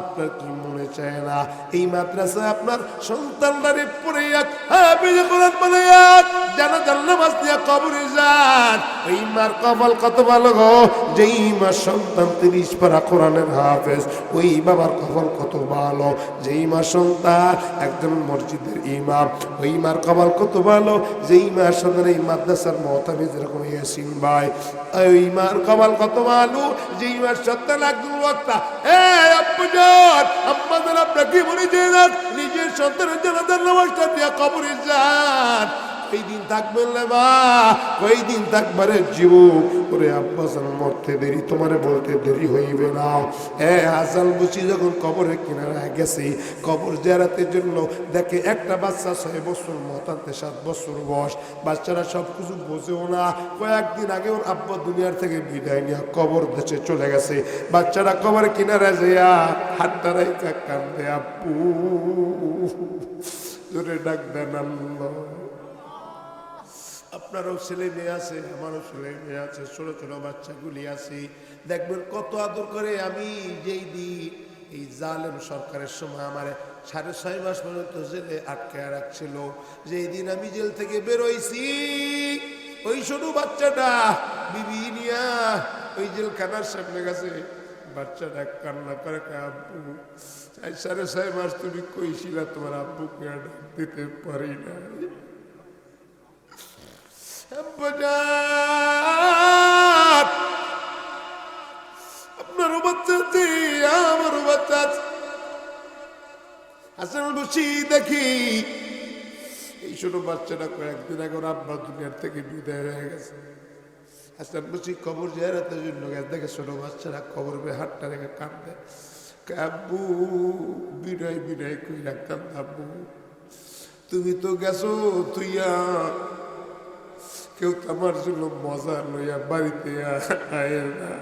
আপনার কি মনে চায় না এই মাদ্রাসায় আপনার সন্তানটারে পড়ে এক নবীজি কোরআন বলে জানা জানলা মাস দিয়া কবরে যান ওই মার কপাল কত ভালো গো যেই মার সন্তান 30 পারা কোরআনের হাফেজ ওই বাবার কপাল কত ভালো যেই মার সন্তান একজন মসজিদের ইমাম ওই মার কপাল কত ভালো যেই মার সন্তান এই মাদ্রাসার মুতামিজ যেরকম ইয়াসিন ভাই ওই মার কপাল কত ভালো যেই মার সন্তান একজন বক্তা আব্বাজান আম্মাদের আপনার কি মনে যায় নিজের সন্তানের জানাজার নামাজটা দিয়া কবরে যান এই দিন থাকবেন না বা ওই দিন থাকবারে যুবক ওরে আব্বাসান মরতে দেরি তোমারে বলতে দেরি হইবে না হাসান বুঝি যখন কবরের কিনারায় গেছে কবর জিয়ারতের জন্য দেখে একটা বাচ্চা 6 বছর মতান্তে 7 বছর বয়স বাচ্চারা সব কিছু বোঝেও না কয়েকদিন আগে ওর আব্বা দুনিয়ার থেকে বিদায় নিয়ে কবর দেশে চলে গেছে বাচ্চারা কবরের কিনারায় যাইয়া হাতটা রাইখা কান্দে আব্বু জোরে ডাক দেন আল্লাহ আপনারও ছেলে মেয়ে আছে আমারও ছেলে মেয়ে আছে ছোট ছোট বাচ্চাগুলি আছে দেখবেন কত আদর করে আমি যেই দিন এই জালেম সরকারের সময় আমার 6.5 মাস পর্যন্ত জেলে আটকে রাখছিল যেই দিন আমি জেল থেকে বেরোইছি ওই ছোট বাচ্চাটা বিবি নিয়া ওই জেলখানার সামনে গেছে বাচ্চাটা কান্না করে আব্বু 6.5 মাস তুমি কইছিলা তোমার আব্বুকে ডাক দিতে পারি না আপনারও বাচ্চা আছে আমারও বাচ্চা আছে হাসান বসি দেখি এই ছোট বাচ্চাটা কয়েকদিন আগে ওর আব্বা দুনিয়ার থেকে বিদায় হয়ে গেছে হাসান বসি কবর জিয়ারতের জন্য গেছে দেখে ছোট বাচ্চারা কবর বেয়ে হাতটা রেখে কাঁদবে আব্বু বিনয় বিনয় কই রাখতাম আব্বু তুমি তো গেছো তুইয়া কেউ আমার জন্য মজা লইয়া বাড়িতে আয় না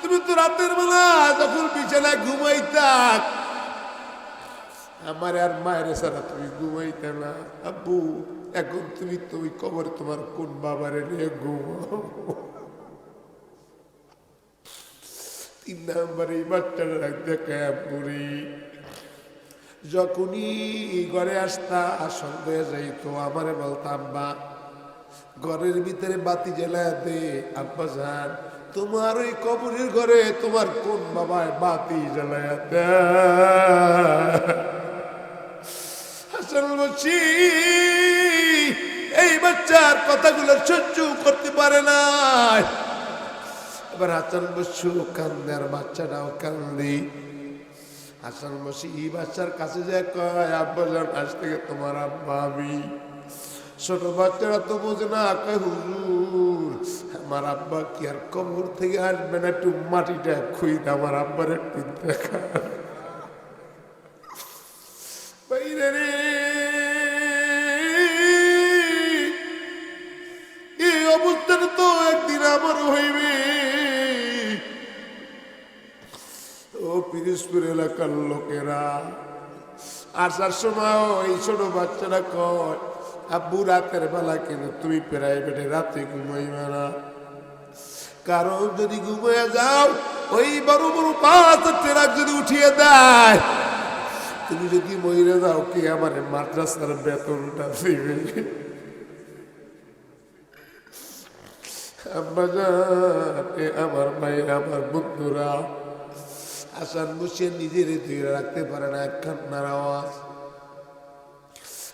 তুমি তো রাতের বেলা যখন বিছানায় ঘুমাইতাম আমার আর মায়ের ছাড়া তুমি ঘুমাইতে না আব্বু এখন তুমি তো ওই কবর তোমার কোন বাবারে নিয়ে ঘুমাও 3 নম্বরে এই বাচ্চাটা রাখতে বুড়ি যখনই ঘরে আসতা সন্দেহ যাইতো আমারে বলতাম আব্বা ঘরের ভিতরে বাতি জ্বালা দে আব্বা জান তোমার ওই কবরের ঘরে তোমার কোন বাবায় বাতি জ্বালায়া দে হাসান বলছি এই বাচ্চার কথাগুলো সহ্য করতে পারে না এবার হাসান বসু কান্দে আর বাচ্চাটাও কান্দি হাসান বসি এই বাচ্চার কাছে যায় কয় আব্বা জান আজ থেকে তোমার আব্বা আমি ছোট বাচ্চারা তো বোঝে না কয় হুজুর আমার আব্বা কি আর কবর থেকে আসবে না একটু মাটিটা খুঁই আমার আব্বার একটু দেখা বাইরে রে এই অবস্থাটা তো একদিন আমারও হইবে ও পিরিজপুর এলাকার লোকেরা আসার সময় এই ছোট বাচ্চারা কয় আব্বু রাতের বেলা কিন্তু তুমি প্রাইভেটে রাতে ঘুমাইবে না কারণ যদি ঘুমিয়ে যাও ওই বড় বড় 5 ট্রাক যদি উঠিয়ে দেয় তুমি যদি মরে যাও কি আমার মাদ্রাসার বেতনটা দিবে আব্বা জান আমার ভাই আমার বন্ধুরা হাসান বসে নিজের ধীরে রাখতে পারে না এক কান্নার আওয়াজ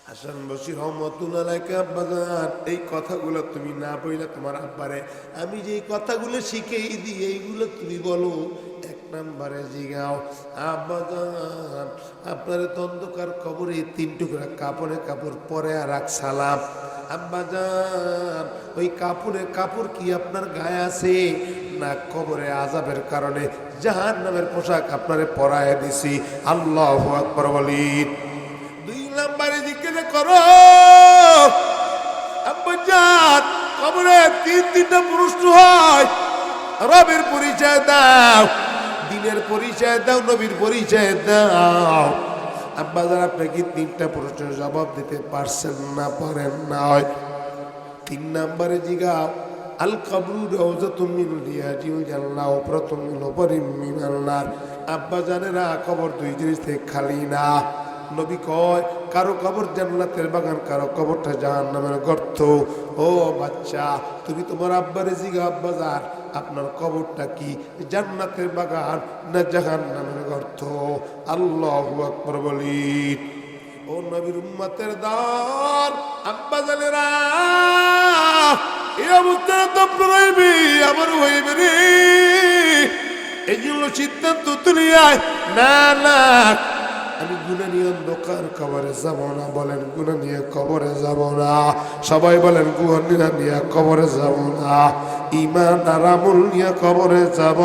হাসান বসির রহমতুল্লাহ আলাইহি আব্বা জান এই কথাগুলো তুমি না বইলে তোমার আব্বারে আমি যে কথাগুলো শিখেই দিই এইগুলো তুমি বলো 1 নম্বরে জিগাও আব্বা জান আপনার অন্ধকার কবরে 3 টুকরা কাপড় পরে আর এক সালাম আব্বা জান ওই কাপড় কি আপনার গায়ে আছে না কবরে আযাবের কারণে জাহান্নামের পোশাক আপনারে পরায় দিছি আল্লাহু আকবার বলেন 2 নম্বরে জিকির করো আব্বা জান কবরে 3টা প্রশ্ন হয় রবের পরিচয় দাও দিনের পরিচয় দাও নবীর পরিচয় দাও আব্বা জান আপনি কি 3টা প্রশ্নের জবাব দিতে পারছেন না পারেন না 3 নম্বরে জিগাও আল কবরু রাউযাতুম মিন রিয়াজিল জান্নাহ, ওয়াফরাতুম মিন ওয়াফারিম মিনান নার। আব্বা জানেরা, কবর দুই জিনিস থেকে খালি না। নবী কয়, কারো কবর জান্নাতের বাগান, কারো কবরটা জাহান্নামের গর্ত। ও বাচ্চা, তুমি তোমার আব্বারে জিজ্ঞাসা, আব্বা জান আপনার কবরটা কি, জান্নাতের বাগান না জাহান্নামের গর্ত? আল্লাহু আকবার বলি। ও নবীর উম্মতের দল, আব্বা জানেরা, এই অবস্থায় তো প্রয়োবি আমার হইবে রে। এই জন্য সিদ্ধান্ত তুলি আয়, না না আমি গুনাহ নিয়ে অন্ধকার কবরে যাব না। বলেন গুনাহ নিয়ে কবরে যাব না। সবাই বলেন গুনাহ নিয়ে কবরে যাব না, ঈমান আর আমল নিয়ে কবরে যাব।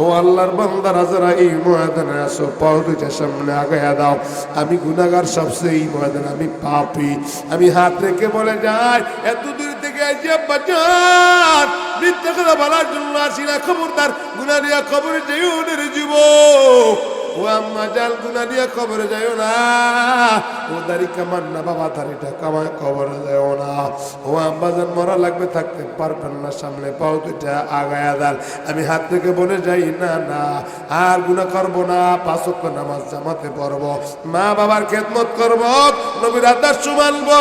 ও আল্লাহর বান্দারা যারা এই ময়দানে আসো, পাও দুইটা সামনে আগায়া দাও। আমি গুনাহগার, সবচেয়ে এই ময়দানে আমি পাপী। আমি হাত রেখে বলে যাই, এত দূর থেকে আইছি আব্বা জান, মিথ্যা কথা বলার জন্য আসি না। খবরদার গুনাহ নিয়ে কবরে যেও না রে যুবক। ও আম্মা জান, গুনাহ নিয়ে কবরে যাইও না। ও দাড়ি কামান না বাবা, দাড়িটা কামায় কবরে যাইও না। ও আম্মা জান, মরা লাগবে, থাকতে পারবেন না, সামনে পাও দুইটা আগায়া দাল। আমি হাত থেকে বলে যাই, না না আর গুনাহ করবো না, 5 ওয়াক্ত নামাজ জামাতে পড়বো, মা বাবার খেদমত করবো, নবীর আদর্শ মানবো,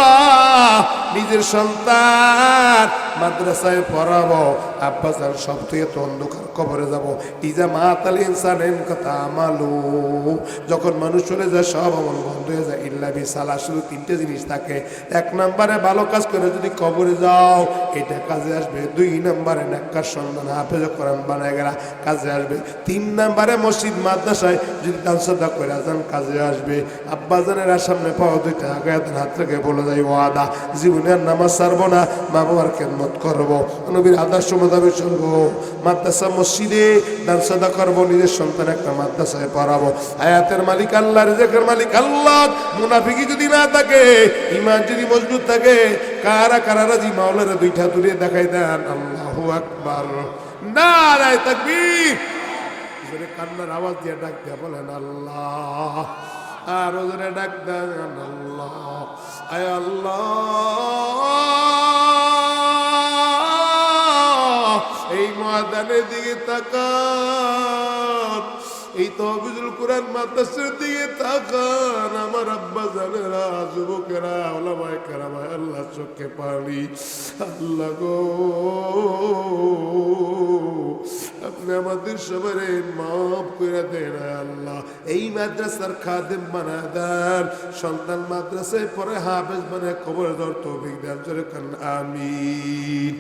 নিজের সন্তান মাদ্রাসায় পড়াবো। আব্বা জান সব থেকে তো অন্ধকার কবরে যাবো। ইজা মাতাল ইনসান কথা আমালু, যখন মানুষ চলে যায় সব আমল বন্ধ হয়ে যায়, ইল্লা বিসালা, শুধু 3টে জিনিস থাকে। 1 নম্বরে ভালো কাজ করে যদি কবরে যাও, এটা কাজে আসবে। 2 নম্বরে নেককার সন্তান হাফেজ কোরআন বানায় গেলা, কাজে আসবে। 3 নম্বরে মসজিদ মাদ্রাসায় যদি দান সাদা করে যান, কাজে আসবে। আব্বা জানেরা, সামনে পাওয়া দুইটা আগায় হাত থেকে বলে যায়, ওয়াদা জীবনের নামাজ ছাড়বো না, মা বাবার খেদমত করবো, নবীর আদর্শ মোতাবেক চলবো, মাদ্রাসা মসজিদে দান সাদা করবো, নিজের সন্তান একটা মাদ্রাসায় পড়াবো। আয়াতের মালিক আল্লাহ, রিজেকের মালিক আল্লাহ। মুনাফিকি যদি না থাকে, ঈমান যদি মজবুত থাকে, কারা কারা রাজি মাওলানা 2টা দূরে দেখাই দেন। আল্লাহু আকবার, নারায়ে তাকবীর। জোরে কান্নার আওয়াজ দিয়ে ডাক দিয়া বলেন আল্লাহ, আর জোরে ডাক দেন আল্লাহ। আয় আল্লাহ, এই ময়দানের দিকে তাকান, এই তহফিজুল কোরআন মাদ্রাসার দিকে তাকান। আমার আব্বা জানেরা, যুবকেরা, ওলামায়ে কেরাম, আল্লাহ চোখে পানি। আল্লাহ গো, আপনি আমাদের সবারে মাফ করে দেন আল্লাহ। এই মাদ্রাসার খাদেম বানায় দেন, সন্তান মাদ্রাসায় পড়ে হাফেজ বানায় কবরে দেওয়ার তৌফিক দেন। জোরে কান আমিন।